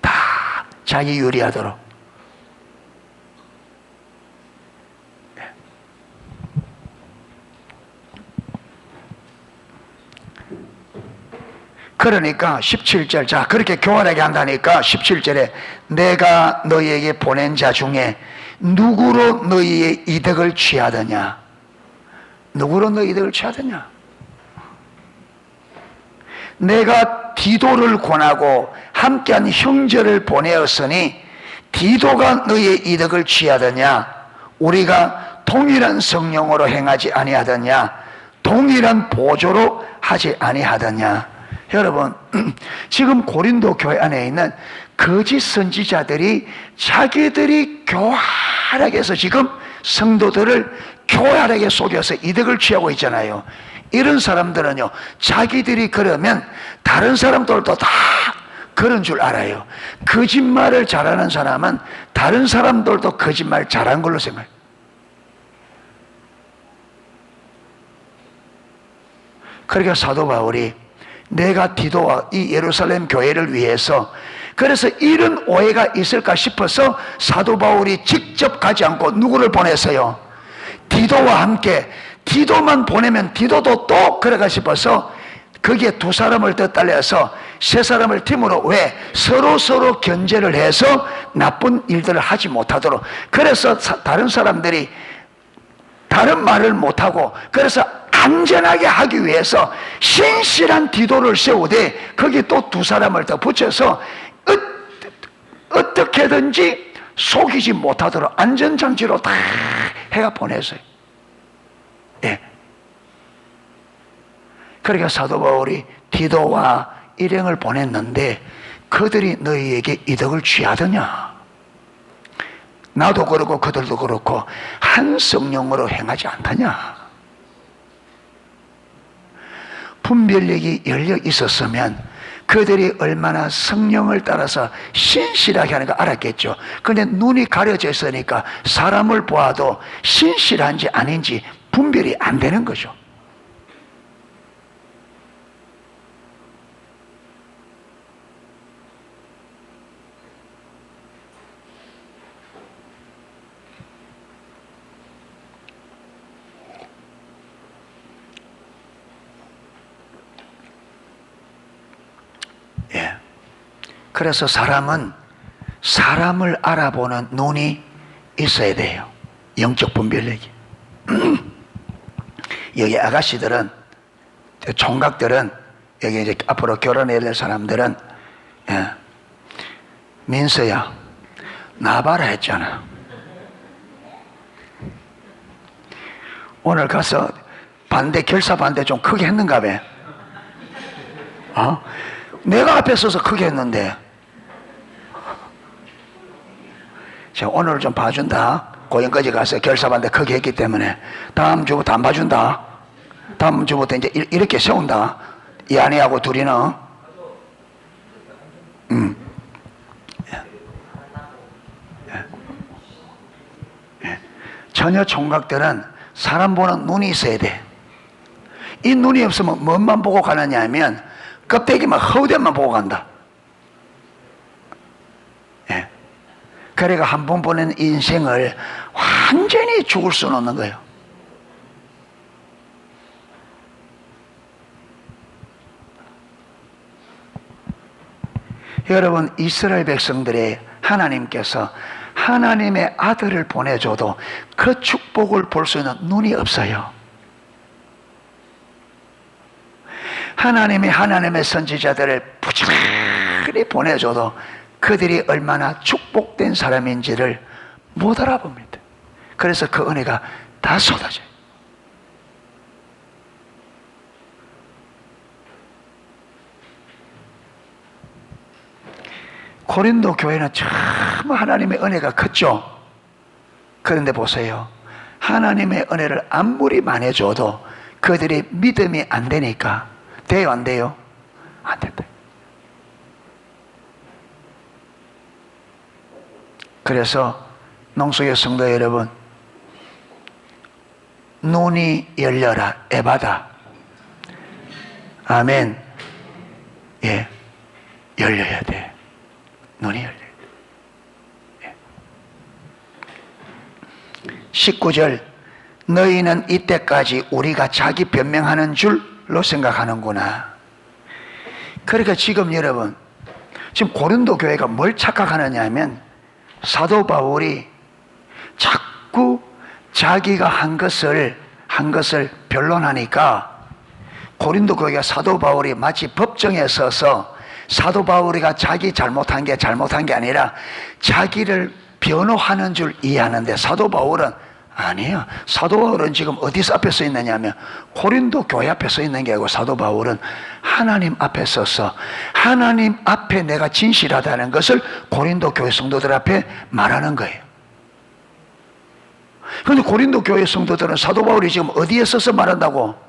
다 자기 유리하도록. 그러니까 17절, 자, 그렇게 교활하게 한다니까 17절에 내가 너희에게 보낸 자 중에 누구로 너희의 이득을 취하더냐? 누구로 너희 이득을 취하더냐? 내가 디도를 권하고 함께한 형제를 보내었으니 디도가 너희의 이득을 취하더냐? 우리가 동일한 성령으로 행하지 아니하더냐? 동일한 보조로 하지 아니하더냐? 여러분, 지금 고린도 교회 안에 있는 거짓 선지자들이 자기들이 교활하게 해서 지금 성도들을 교활하게 속여서 이득을 취하고 있잖아요. 이런 사람들은요, 자기들이 그러면 다른 사람들도 다 그런 줄 알아요. 거짓말을 잘하는 사람은 다른 사람들도 거짓말 잘한 걸로 생각해요. 그러니까 사도 바울이 내가 디도와 이 예루살렘 교회를 위해서, 그래서 이런 오해가 있을까 싶어서 사도 바울이 직접 가지 않고 누구를 보냈어요? 디도와 함께. 디도만 보내면 디도도 또 그래가 싶어서 거기에 두 사람을 더 달려서 세 사람을 팀으로, 왜? 서로 견제를 해서 나쁜 일들을 하지 못하도록. 그래서 다른 사람들이 다른 말을 못하고, 그래서 안전하게 하기 위해서 신실한 디도를 세우되 거기 또 두 사람을 더 붙여서 어떻게든지 속이지 못하도록 안전장치로 다 해가 보냈어요. 예. 그러니까 사도 바울이 디도와 일행을 보냈는데 그들이 너희에게 이득을 취하더냐? 나도 그렇고 그들도 그렇고 한 성령으로 행하지 않더냐? 분별력이 열려 있었으면 그들이 얼마나 성령을 따라서 신실하게 하는 거 알았겠죠. 그런데 눈이 가려져 있으니까 사람을 보아도 신실한지 아닌지 분별이 안 되는 거죠. 예. 그래서 사람은 사람을 알아보는 눈이 있어야 돼요. 영적 분별력이. 여기 아가씨들은, 총각들은, 여기 이제 앞으로 결혼해야 될 사람들은, 예. 민서야, 나봐라 했잖아. 오늘 가서 결사 반대 좀 크게 했는가 봐. 내가 앞에 서서 크게 했는데. 자, 오늘 좀 봐준다. 고영까지 가서 결사반대 크게 했기 때문에 다음 주부터 안 봐준다. 다음 주부터 이제 이렇게 세운다. 이 아내하고 둘이는. 처녀 총각들은 사람 보는 눈이 있어야 돼. 이 눈이 없으면 뭔만 보고 가느냐 하면 껍데기만, 허우대만 보고 간다. 예. 그러니까 한 번 보낸 인생을 완전히 죽을 수는 없는 거예요. 여러분, 이스라엘 백성들의 하나님께서 하나님의 아들을 보내줘도 그 축복을 볼 수 있는 눈이 없어요. 하나님의 선지자들을 부지런히 보내줘도 그들이 얼마나 축복된 사람인지를 못 알아봅니다. 그래서 그 은혜가 다 쏟아져요. 고린도 교회는 참 하나님의 은혜가 컸죠. 그런데 보세요. 하나님의 은혜를 아무리 많이 줘도 그들이 믿음이 안 되니까. 돼요, 안 돼요? 안 된다. 그래서 농수의 성도 여러분, 눈이 열려라. 에바다. 아멘. 예, 열려야 돼. 눈이 열려야 돼. 예. 19절, 너희는 이때까지 우리가 자기 변명하는 줄로 생각하는구나. 그러니까 지금 여러분, 지금 고린도 교회가 뭘 착각하느냐 하면 사도 바울이 자꾸 자기가 한 것을 변론하니까 고린도 교회가 사도 바울이 마치 법정에 서서 사도 바울이가 자기 잘못한 게 아니라 자기를 변호하는 줄 이해하는데, 사도 바울은 아니에요. 사도 바울은 지금 어디서 앞에 서 있느냐면 고린도 교회 앞에 서 있는 게 아니고, 사도 바울은 하나님 앞에 서서 하나님 앞에 내가 진실하다는 것을 고린도 교회 성도들 앞에 말하는 거예요. 그런데 고린도 교회 성도들은 사도 바울이 지금 어디에 서서 말한다고?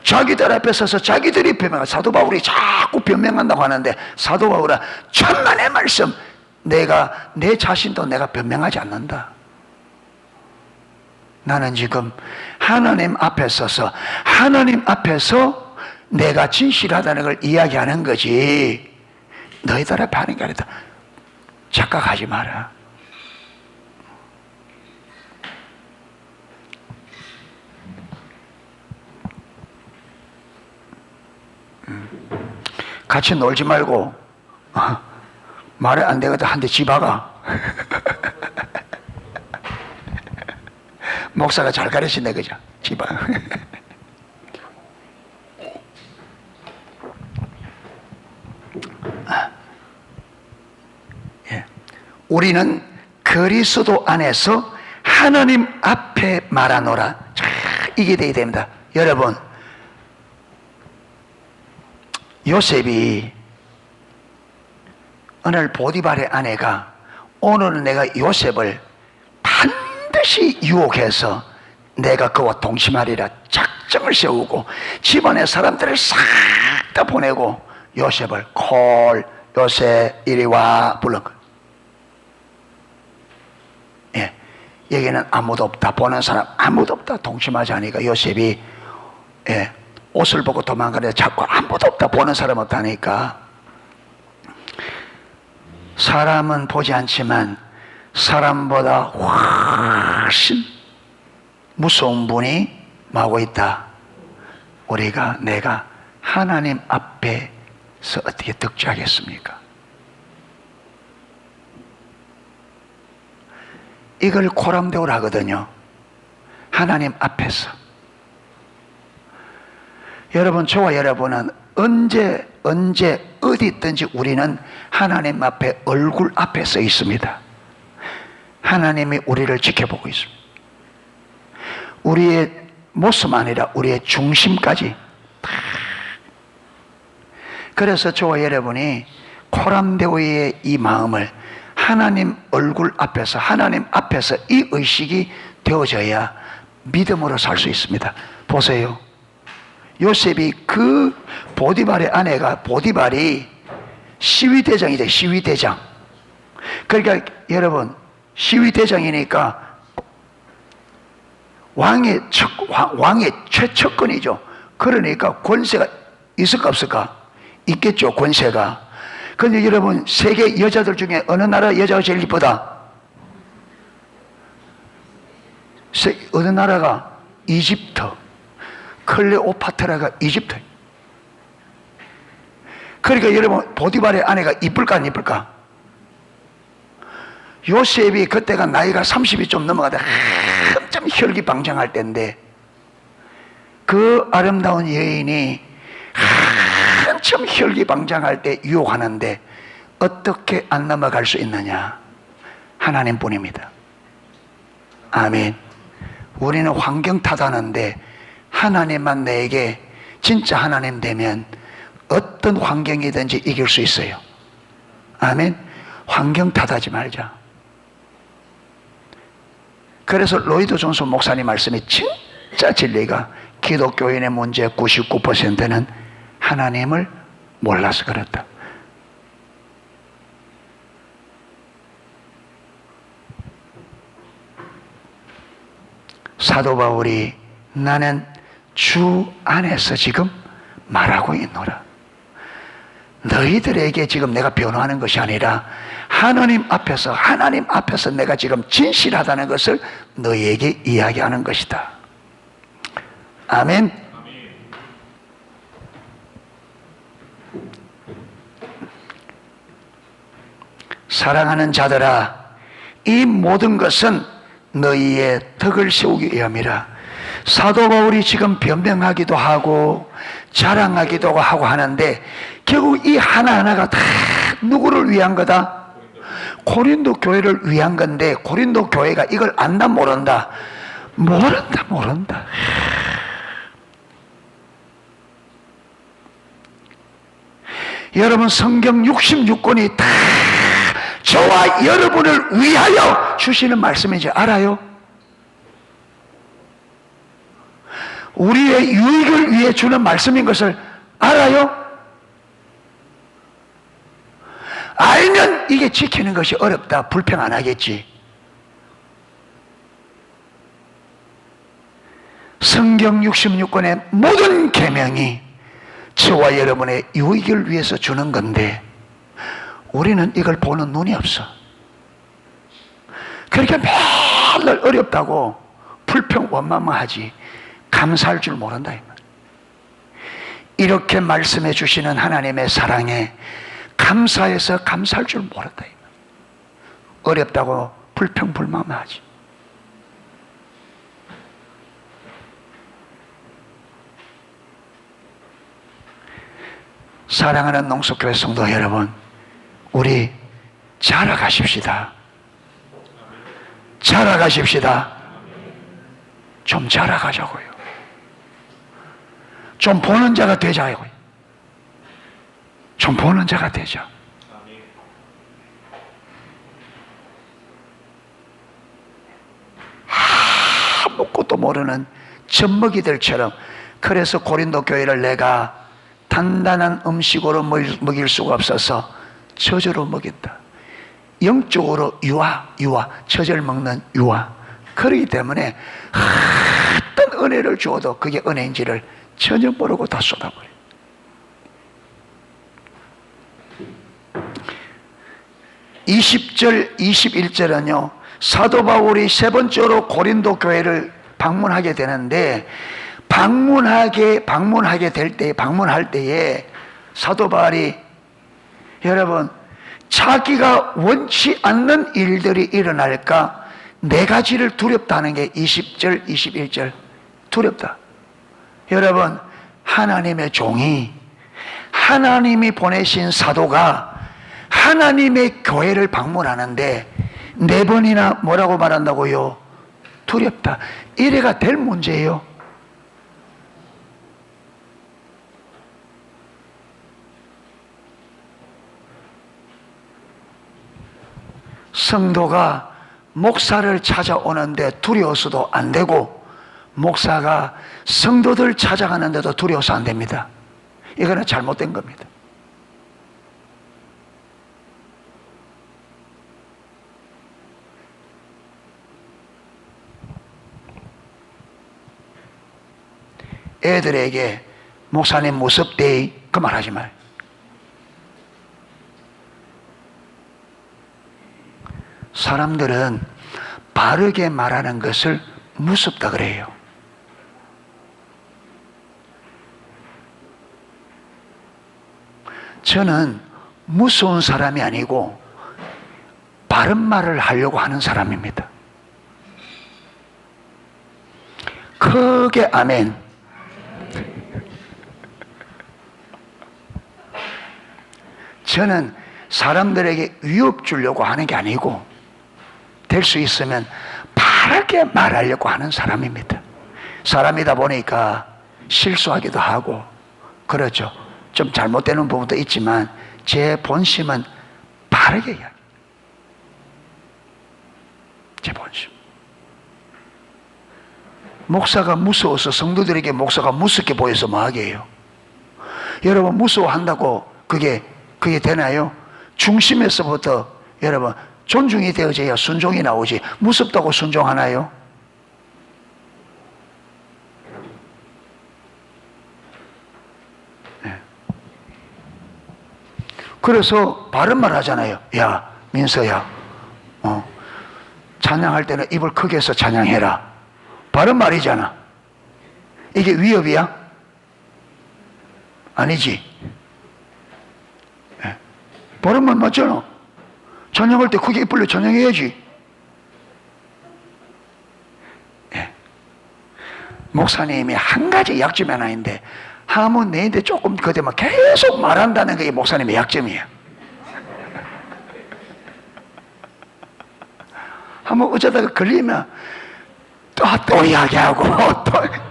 자기들 앞에 서서 자기들이 변명한, 사도 바울이 자꾸 변명한다고 하는데, 사도 바울은 천만의 말씀, 내 자신도 내가 변명하지 않는다. 나는 지금 하나님 앞에 서서 하나님 앞에서 내가 진실하다는 걸 이야기하는 거지 너희들 앞에 하는 게 아니다. 착각하지 마라. 같이 놀지 말고 말이 안 되거든 한 대 집어가. 목사가 잘 가르치네 그죠? 집어. 예. 우리는 그리스도 안에서 하나님 앞에 말하노라. 자, 이게 돼야 됩니다. 여러분, 요셉이 오늘 보디발의 아내가 오늘은 내가 요셉을 반드시 유혹해서 내가 그와 동침하리라 작정을 세우고 집안의 사람들을 싹 다 보내고 요셉을 콜 요셉 이리 와 불른 거예요. 예, 여기는 아무도 없다. 보는 사람 아무도 없다. 동침하지 않으니까 요셉이 예, 옷을 보고 도망가려 자꾸 아무도 없다. 보는 사람 없다니까. 사람은 보지 않지만 사람보다 훨씬 무서운 분이 마고 있다. 내가 하나님 앞에서 어떻게 득지하겠습니까? 이걸 코람데오라 하거든요. 하나님 앞에서. 여러분, 저와 여러분은 언제 어디 있든지 우리는 하나님 앞에 얼굴 앞에 서 있습니다. 하나님이 우리를 지켜보고 있습니다. 우리의 모습 아니라 우리의 중심까지. 그래서 저와 여러분이 코람데오의 이 마음을 하나님 얼굴 앞에서 하나님 앞에서 이 의식이 되어져야 믿음으로 살 수 있습니다. 보세요. 요셉이 그 보디발의 아내가 보디발이 시위대장이죠. 시위대장. 그러니까 여러분 시위대장이니까 왕의 최측근이죠. 그러니까 권세가 있을까 없을까? 있겠죠. 권세가. 그런데 여러분 세계 여자들 중에 어느 나라 여자가 제일 이쁘다? 어느 나라가? 이집트. 클레오파트라가 이집트. 그러니까 여러분 보디발의 아내가 이쁠까 안 이쁠까? 요셉이 그때가 나이가 30이 좀 넘어가다 한참 혈기방장할 때인데 그 아름다운 여인이 한참 혈기방장할 때 유혹하는데 어떻게 안 넘어갈 수 있느냐? 하나님뿐입니다. 아멘. 우리는 환경 탓하는데 하나님만 내게 진짜 하나님 되면 어떤 환경이든지 이길 수 있어요. 아멘. 환경 탓하지 말자. 그래서 로이드 존슨 목사님 말씀이 진짜 진리가 기독교인의 문제 99%는 하나님을 몰라서 그렇다. 사도 바울이 나는 주 안에서 지금 말하고 있노라. 너희들에게 지금 내가 변호하는 것이 아니라 하나님 앞에서 내가 지금 진실하다는 것을 너희에게 이야기하는 것이다. 아멘. 사랑하는 자들아, 이 모든 것은 너희의 덕을 세우기 위함이라. 사도 바울이 지금 변명하기도 하고 자랑하기도 하고 하는데 결국 이 하나하나가 다 누구를 위한 거다? 고린도 교회를 위한 건데 고린도 교회가 이걸 안다 모른다? 모른다. 여러분 성경 66권이 다 저와 여러분을 위하여 주시는 말씀인지 알아요? 우리의 유익을 위해 주는 말씀인 것을 알아요? 알면 이게 지키는 것이 어렵다, 불평 안 하겠지. 성경 66권의 모든 계명이 저와 여러분의 유익을 위해서 주는 건데 우리는 이걸 보는 눈이 없어. 그렇게 맨날 어렵다고 불평원망하지 감사할 줄 모른다. 이렇게 말씀해 주시는 하나님의 사랑에 감사해서 감사할 줄 모른다. 어렵다고 불평불만하지. 사랑하는 농수교회 성도 여러분, 우리 자라가십시다. 자라가십시다. 좀 자라가자고요. 좀 보는 자가 되자고요. 좀 보는 자가 되자. 아무것도 모르는 젖먹이들처럼. 그래서 고린도 교회를 내가 단단한 음식으로 먹일 수가 없어서 저절로 먹인다. 영적으로 유아, 저절 먹는 유아. 그렇기 때문에 어떤 은혜를 주어도 그게 은혜인지를 전혀 모르고 다 쏟아버려요. (20절) (21절은요) 사도 바울이 세 번째로 고린도 교회를 방문하게 되는데, 방문할 때에 사도 바울이, 여러분, 자기가 원치 않는 일들이 일어날까 네 가지를 두렵다는 게 20절 21절. 두렵다. 여러분, 하나님의 종이, 하나님이 보내신 사도가 하나님의 교회를 방문하는데 네 번이나 뭐라고 말한다고요? 두렵다. 이래가 될 문제예요. 성도가 목사를 찾아오는데 두려워서도 안 되고, 목사가 성도들 찾아가는데도 두려워서 안 됩니다. 이거는 잘못된 겁니다. 애들에게 목사님 무섭대 그 말 하지 말. 사람들은 바르게 말하는 것을 무섭다 그래요. 저는 무서운 사람이 아니고 바른 말을 하려고 하는 사람입니다. 크게 아멘. 저는 사람들에게 위협 주려고 하는 게 아니고, 될 수 있으면 바르게 말하려고 하는 사람입니다. 사람이다 보니까 실수하기도 하고 그렇죠. 좀 잘못되는 부분도 있지만 제 본심은 바르게 이야기. 제 본심. 목사가 무서워서 성도들에게 목사가 무섭게 보여서 뭐하게 해요? 여러분, 무서워한다고 그게 되나요? 중심에서부터 여러분 존중이 되어져야 순종이 나오지. 무섭다고 순종하나요? 네. 그래서 바른 말 하잖아요. 야, 민서야, 찬양할 때는 입을 크게 해서 찬양해라. 바른 말이잖아. 이게 위협이야? 아니지. 네. 바른 말 맞잖아. 찬양할 때 크게 입 벌려 찬양해야지. 네. 목사님이 한 가지 약점이 하나 있는데, 하면 내인데 조금 그때만 계속 말한다는 게 목사님의 약점이에요. 한번 어쩌다가 걸리면 또 이야기하고 또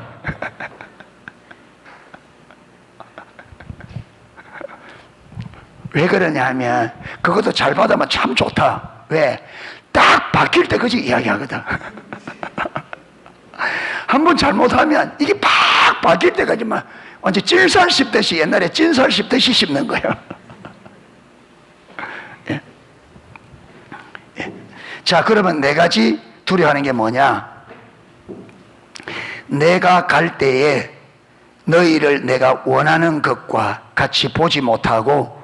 왜 그러냐 하면, 그것도 잘 받으면 참 좋다. 왜? 딱 바뀔 때 그지 이야기하거든. 한번 잘못하면 이게 팍 바뀔 때까지만 완전 찐살 씹듯이, 옛날에 찐살 씹듯이 씹는 거예요. 예. 예. 자, 그러면 네 가지 두려워하는 게 뭐냐? 내가 갈 때에 너희를 내가 원하는 것과 같이 보지 못하고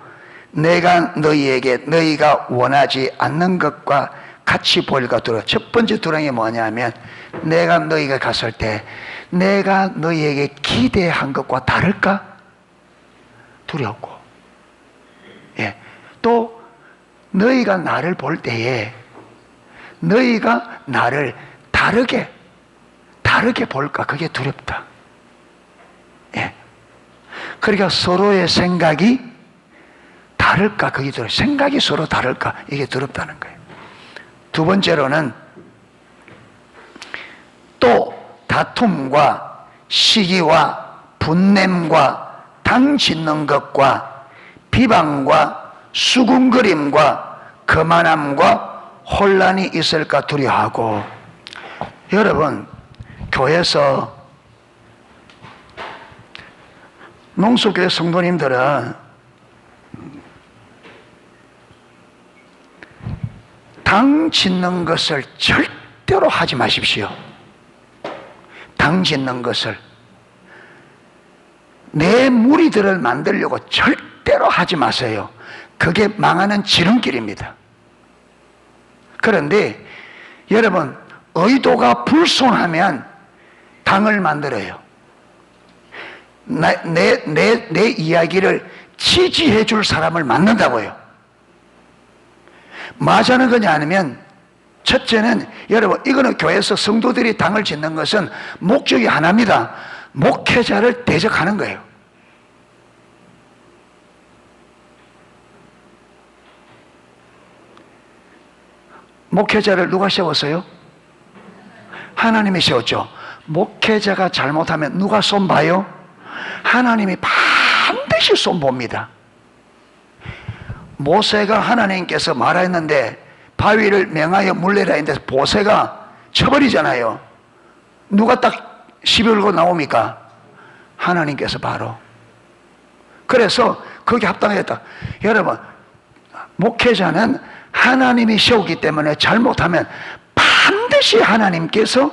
내가 너희에게 너희가 원하지 않는 것과 같이 보일까 두려워. 첫 번째 두려움이 뭐냐면 내가 너희가 갔을 때 내가 너희에게 기대한 것과 다를까 두렵고, 예. 또 너희가 나를 볼 때에 너희가 나를 다르게 볼까 그게 두렵다. 예. 그러니까 서로의 생각이 다를까 그게 두렵다. 생각이 서로 다를까 이게 두렵다는 거예요. 두 번째로는 또 다툼과 시기와 분냄과 당 짓는 것과 비방과 수군거림과 거만함과 혼란이 있을까 두려워하고. 여러분, 교회에서 농수교회 성도님들은 당 짓는 것을 절대로 하지 마십시오. 당 짓는 것을 내 무리들을 만들려고 절대로 하지 마세요. 그게 망하는 지름길입니다. 그런데 여러분, 의도가 불손하면 당을 만들어요. 내 이야기를 지지해 줄 사람을 만든다고요. 마자는 거냐 아니면, 첫째는 여러분, 이거는 교회에서 성도들이 당을 짓는 것은 목적이 하나입니다. 목회자를 대적하는 거예요. 목회자를 누가 세웠어요? 하나님이 세웠죠. 목회자가 잘못하면 누가 손봐요? 하나님이 반드시 손봅니다. 모세가 하나님께서 말했는데 바위를 명하여 물내라 했는데 모세가 쳐버리잖아요. 누가 딱 시비 걸고 나옵니까? 하나님께서 바로. 그래서 거기 합당했다. 여러분, 목회자는 하나님이 세우기 때문에 잘못하면 반드시 하나님께서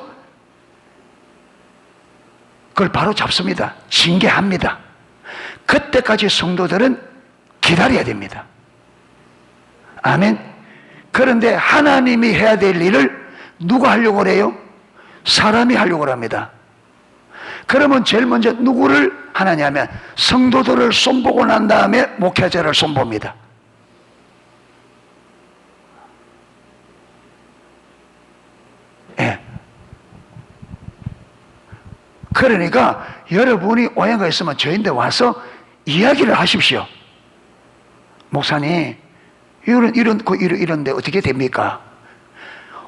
그걸 바로 잡습니다. 징계합니다. 그때까지 성도들은 기다려야 됩니다. 아멘. 그런데 하나님이 해야 될 일을 누가 하려고 그래요? 사람이 하려고 합니다. 그러면 제일 먼저 누구를 하느냐면 성도들을 손보고 난 다음에 목회자를 손봅니다. 예. 그러니까 여러분이 오해가 있으면 저희한테 와서 이야기를 하십시오. 목사님, 이런데 어떻게 됩니까?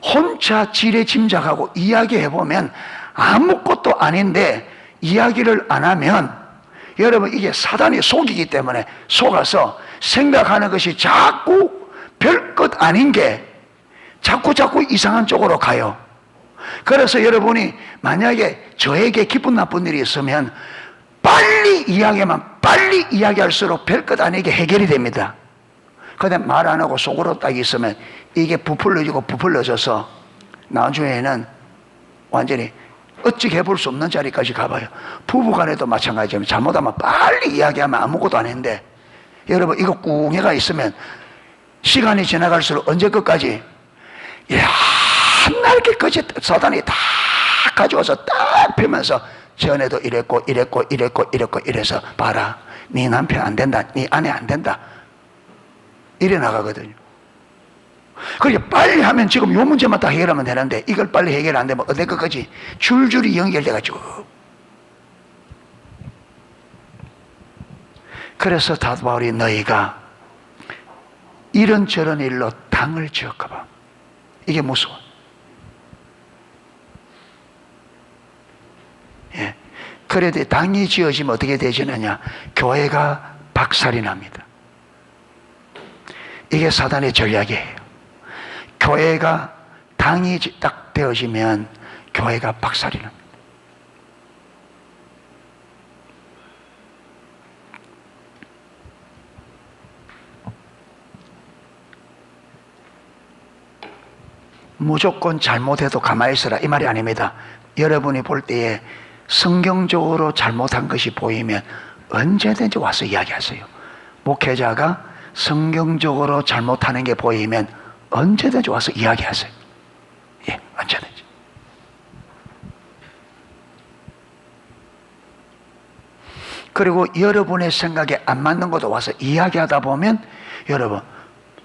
혼자 지레짐작하고 이야기해보면 아무것도 아닌데 이야기를 안 하면 여러분, 이게 사단이 속이기 때문에 속아서 생각하는 것이 자꾸 별것 아닌 게 자꾸 이상한 쪽으로 가요. 그래서 여러분이 만약에 저에게 기쁜 나쁜 일이 있으면 빨리 이야기할수록 별것 아니게 해결이 됩니다. 그런데 말 안 하고 속으로 딱 있으면 이게 부풀려져서 나중에는 완전히 어찌게 해볼 수 없는 자리까지 가봐요. 부부간에도 마찬가지입니다. 잘못하면 빨리 이야기하면 아무것도 안 했는데, 여러분, 이거 꿍해가 있으면 시간이 지나갈수록 언제 끝까지 한날개 끝이 사단이 다 가져와서 딱 펴면서 전에도 이랬고 이래서 봐라, 네 남편 안 된다, 네 아내 안 된다, 이래 나가거든요. 그러니까 빨리 하면 지금 요 문제만 다 해결하면 되는데 이걸 빨리 해결 안 되면 어디 끝까지 줄줄이 연결돼가지고. 그래서 사도 바울이 너희가 이런저런 일로 당을 지을까봐 이게 무서워. 예. 그래도 당이 지어지면 어떻게 되지느냐? 교회가 박살이 납니다. 이게 사단의 전략이에요. 교회가 당이 딱 되어지면 교회가 박살이 납니다. 무조건 잘못해도 가만히 있어라 이 말이 아닙니다. 여러분이 볼 때에 성경적으로 잘못한 것이 보이면 언제든지 와서 이야기하세요. 목회자가 성경적으로 잘못하는 게 보이면 언제든지 와서 이야기하세요. 예, 언제든지. 그리고 여러분의 생각에 안 맞는 것도 와서 이야기하다 보면, 여러분,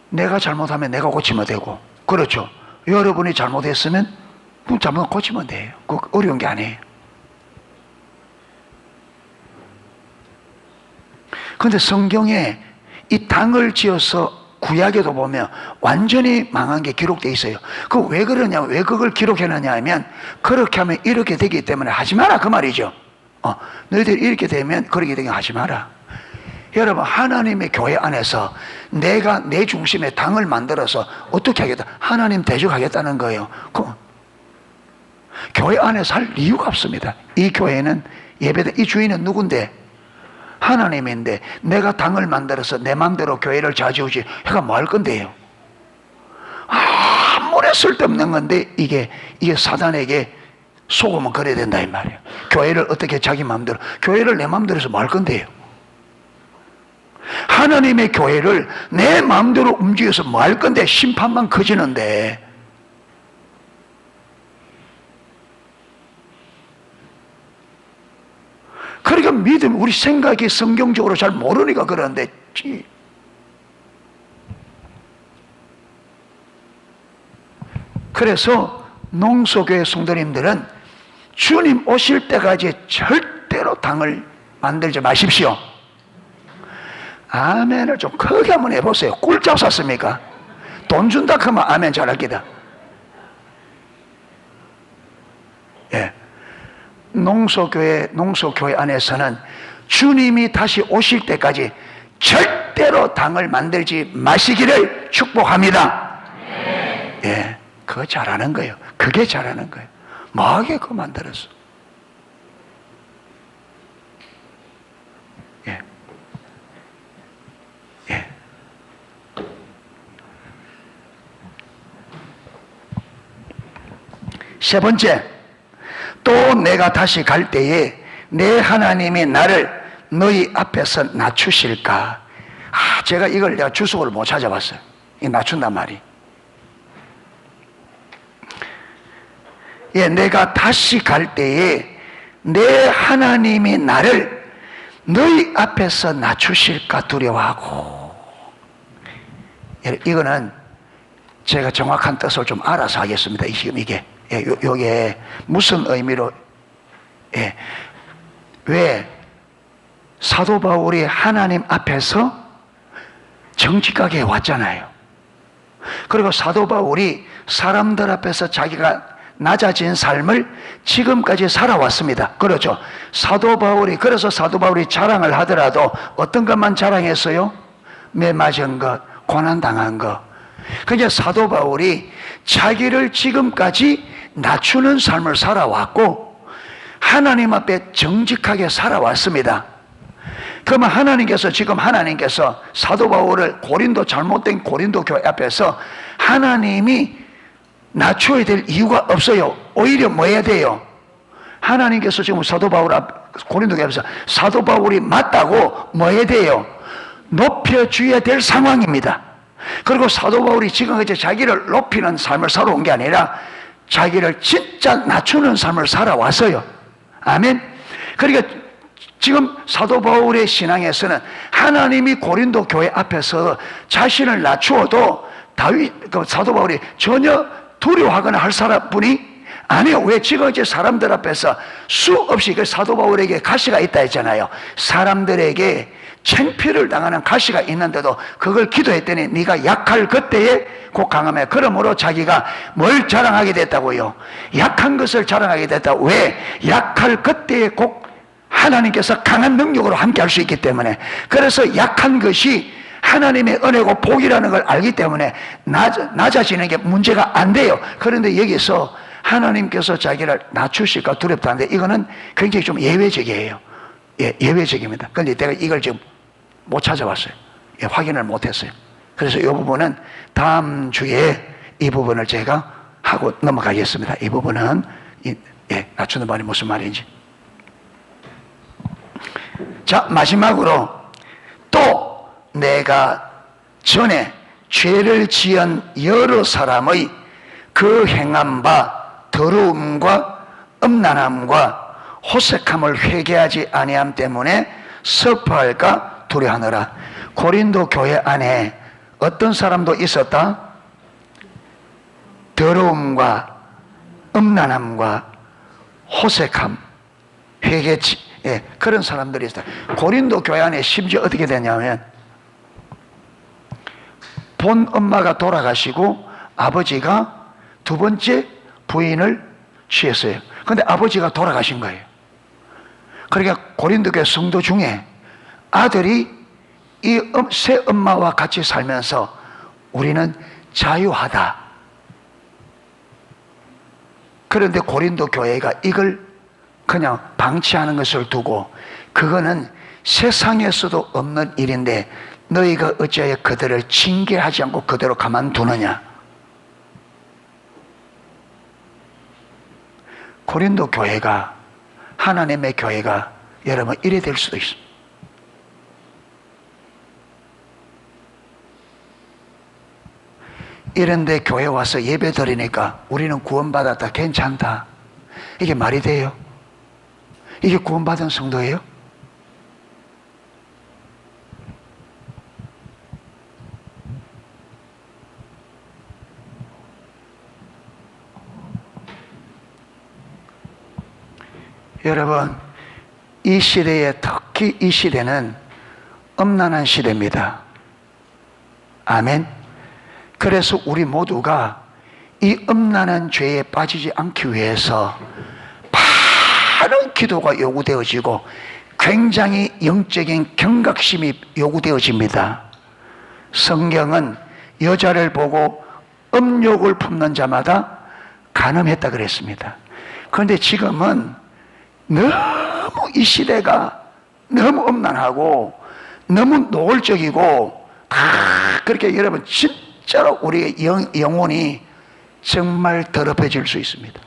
내가 잘못하면 내가 고치면 되고, 그렇죠? 여러분이 잘못했으면 잘못 고치면 돼요. 그거 어려운 게 아니에요. 그런데 성경에 이 당을 지어서 구약에도 보면 완전히 망한 게 기록되어 있어요. 그 왜 그러냐, 왜 그걸 기록해놨냐 하면, 그렇게 하면 이렇게 되기 때문에 하지 마라, 그 말이죠. 너희들이 이렇게 되면 그렇게 되면 하지 마라. 여러분, 하나님의 교회 안에서 내가 내 중심에 당을 만들어서 어떻게 하겠다? 하나님 대적하겠다는 거예요. 교회 안에서 할 이유가 없습니다. 이 교회는 예배당, 이 주인은 누군데? 하나님인데 내가 당을 만들어서 내 마음대로 교회를 좌지우지 해가 뭐 할 건데요? 아무리 쓸데없는 건데 이게 사단에게 속으면 그래야 된다 이 말이에요. 교회를 어떻게 자기 마음대로, 교회를 내 마음대로 해서 뭐 할 건데요? 하나님의 교회를 내 마음대로 움직여서 뭐 할 건데? 심판만 커지는데. 그러니까 믿음, 우리 생각이 성경적으로 잘 모르니까 그러는데, 그래서 농소교회 성도님들은 주님 오실 때까지 절대로 당을 만들지 마십시오. 아멘을 좀 크게 한번 해보세요. 꿀잠 샀습니까? 돈 준다 하면 아멘 잘할 기다. 예. 농소교회 안에서는 주님이 다시 오실 때까지 절대로 당을 만들지 마시기를 축복합니다. 예, 그거 잘하는 거예요. 그게 잘하는 거예요. 뭐하게 그거 만들었어. 예. 예. 세 번째, 또 내가 다시 갈 때에 내 하나님이 나를 너희 앞에서 낮추실까? 제가 이걸 내가 주석을 못 찾아봤어요. 이 낮춘단 말이. 예, 내가 다시 갈 때에 내 하나님이 나를 너희 앞에서 낮추실까 두려워하고. 이거는 제가 정확한 뜻을 좀 알아서 하겠습니다. 지금 이게. 예, 요게 무슨 의미로, 예, 왜 사도 바울이 하나님 앞에서 정직하게 왔잖아요. 그리고 사도 바울이 사람들 앞에서 자기가 낮아진 삶을 지금까지 살아왔습니다. 그렇죠. 그래서 사도 바울이 자랑을 하더라도 어떤 것만 자랑했어요? 매 맞은 것, 고난당한 것. 그러니까 사도 바울이 자기를 지금까지 낮추는 삶을 살아왔고 하나님 앞에 정직하게 살아왔습니다. 그러면 하나님께서 사도 바울을 잘못된 고린도 교회 앞에서 하나님이 낮춰야 될 이유가 없어요. 오히려 뭐 해야 돼요? 하나님께서 지금 고린도 교회 앞에서 사도 바울이 맞다고 뭐 해야 돼요? 높여줘야 될 상황입니다. 그리고 사도 바울이 지금까지 자기를 높이는 삶을 살아온 게 아니라 자기를 진짜 낮추는 삶을 살아왔어요. 아멘. 그러니까 지금 사도 바울의 신앙에서는 하나님이 고린도 교회 앞에서 자신을 낮추어도 사도 바울이 전혀 두려워하거나 할 분이 아니요. 왜? 지금 이제 사람들 앞에서 수없이 사도 바울에게 가시가 있다 했잖아요. 사람들에게 창피를 당하는 가시가 있는데도 그걸 기도했더니 네가 약할 그때에 곧 강하며, 그러므로 자기가 뭘 자랑하게 됐다고요? 약한 것을 자랑하게 됐다. 왜? 약할 그때에 곧 하나님께서 강한 능력으로 함께 할 수 있기 때문에. 그래서 약한 것이 하나님의 은혜고 복이라는 걸 알기 때문에 낮아지는 게 문제가 안 돼요. 그런데 여기서 하나님께서 자기를 낮추실까 두렵다는데 이거는 굉장히 좀 예외적이에요. 예, 예외적입니다. 그런데 내가 이걸 지금 못 찾아봤어요. 예, 확인을 못했어요. 그래서 이 부분은 다음 주에 이 부분을 제가 하고 넘어가겠습니다. 이 부분은 낮추는 말이 무슨 말인지. 자, 마지막으로 또 내가 전에 죄를 지은 여러 사람의 그 행한 바 더러움과 음란함과 호색함을 회개하지 아니함 때문에 섭파할까 두려워하느라. 고린도 교회 안에 어떤 사람도 있었다? 더러움과 음란함과 호색함, 회개치, 예, 그런 사람들이 있어요. 고린도 교회 안에 심지어 어떻게 되냐면 본 엄마가 돌아가시고 아버지가 두 번째 부인을 취했어요. 그런데 아버지가 돌아가신 거예요. 그러니까 고린도 교회 성도 중에 아들이 이 새 엄마와 같이 살면서 우리는 자유하다. 그런데 고린도 교회가 이걸 그냥 방치하는 것을 두고 그거는 세상에서도 없는 일인데 너희가 어찌하여 그들을 징계하지 않고 그대로 가만두느냐. 고린도 교회가, 하나님의 교회가 여러분 이래 될 수도 있습니다. 이런데 교회 와서 예배 드리니까 우리는 구원받았다, 괜찮다, 이게 말이 돼요? 이게 구원받은 성도예요? 여러분, 이 시대에, 특히 이 시대는 음란한 시대입니다. 아멘. 그래서 우리 모두가 이 음란한 죄에 빠지지 않기 위해서 많은 기도가 요구되어지고 굉장히 영적인 경각심이 요구되어집니다. 성경은 여자를 보고 음욕을 품는 자마다 간음했다 그랬습니다. 그런데 지금은 너무 이 시대가 너무 음란하고 너무 노골적이고 그렇게 여러분 진짜로 우리의 영혼이 정말 더럽혀질 수 있습니다.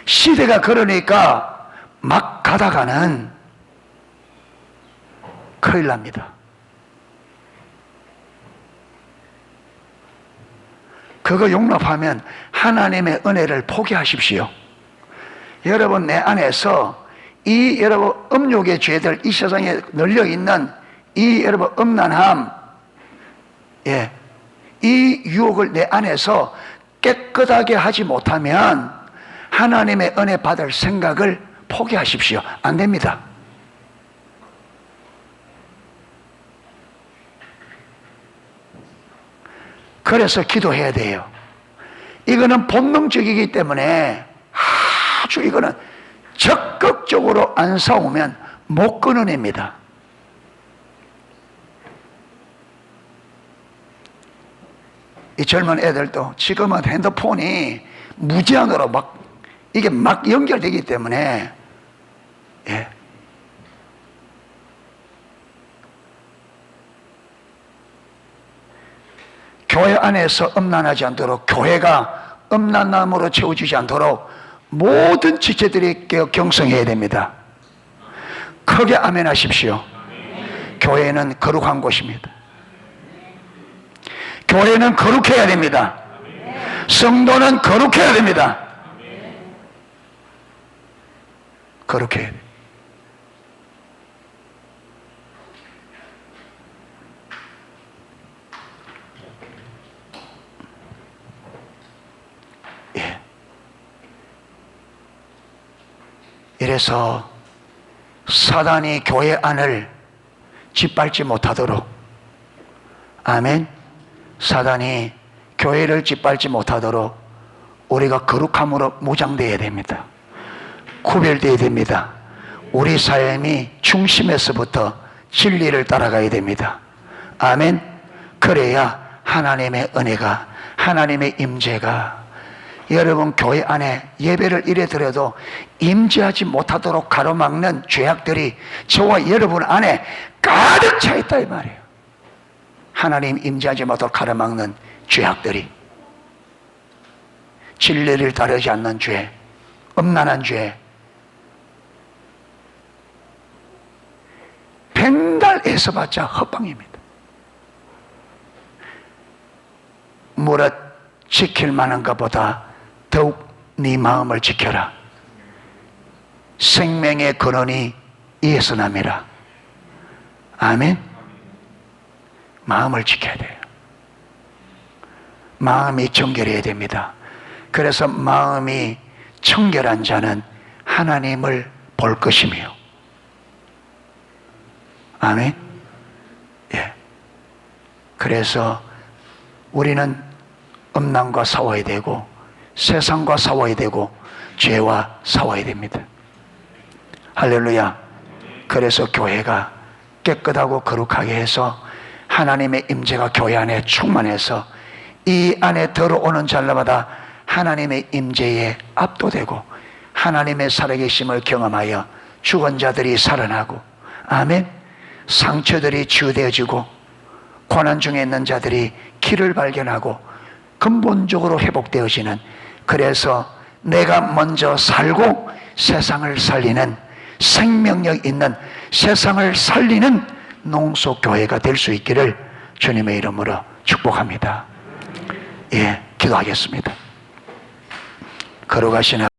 시대가 그러니까 막 가다가는 큰일 납니다. 그거 용납하면 하나님의 은혜를 포기하십시오. 여러분, 내 안에서 이 여러분 음욕의 죄들, 이 세상에 널려있는 이 여러분 음란함, 예, 이 유혹을 내 안에서 깨끗하게 하지 못하면 하나님의 은혜 받을 생각을 포기하십시오. 안 됩니다. 그래서 기도해야 돼요. 이거는 본능적이기 때문에 아주 이거는 적극적으로 안 싸우면 못 끊어냅니다. 이 젊은 애들도 지금은 핸드폰이 무제한으로 이게 막 연결되기 때문에, 예. 교회 안에서 음란하지 않도록, 교회가 음란함으로 채워지지 않도록 모든 지체들이 경성해야 됩니다. 크게 아멘 하십시오. 교회는 거룩한 곳입니다. 교회는 거룩해야 됩니다. 성도는 거룩해야 됩니다. 거룩해야 돼요. 예. 이래서 사단이 교회 안을 짓밟지 못하도록, 아멘. 사단이 교회를 짓밟지 못하도록 우리가 거룩함으로 무장되어야 됩니다. 구별되어야 됩니다. 우리 삶이 중심에서부터 진리를 따라가야 됩니다. 아멘. 그래야 하나님의 은혜가, 하나님의 임재가 여러분 교회 안에 예배를 이래 드려도 임재하지 못하도록 가로막는 죄악들이 저와 여러분 안에 가득 차 있다 이 말이에요. 하나님 임재하지 못하도록 가로막는 죄악들이, 진리를 따르지 않는 죄, 음란한 죄, 백날 애써봤자 헛방입니다. 무릇 지킬 만한 것보다 더욱 네 마음을 지켜라. 생명의 근원이 이에서 남이라. 아멘. 마음을 지켜야 돼요. 마음이 청결해야 됩니다. 그래서 마음이 청결한 자는 하나님을 볼 것이며, 아멘. 예. 그래서 우리는 음란과 싸워야 되고, 세상과 싸워야 되고, 죄와 싸워야 됩니다. 할렐루야. 그래서 교회가 깨끗하고 거룩하게 해서 하나님의 임재가 교회 안에 충만해서 이 안에 들어오는 자마다 하나님의 임재에 압도되고 하나님의 살아계심을 경험하여 죽은 자들이 살아나고, 아멘. 상처들이 치유되어지고 고난 중에 있는 자들이 길을 발견하고 근본적으로 회복되어지는, 그래서 내가 먼저 살고 세상을 살리는, 생명력 있는 세상을 살리는 농소교회가 될 수 있기를 주님의 이름으로 축복합니다. 예, 기도하겠습니다. 걸어가시는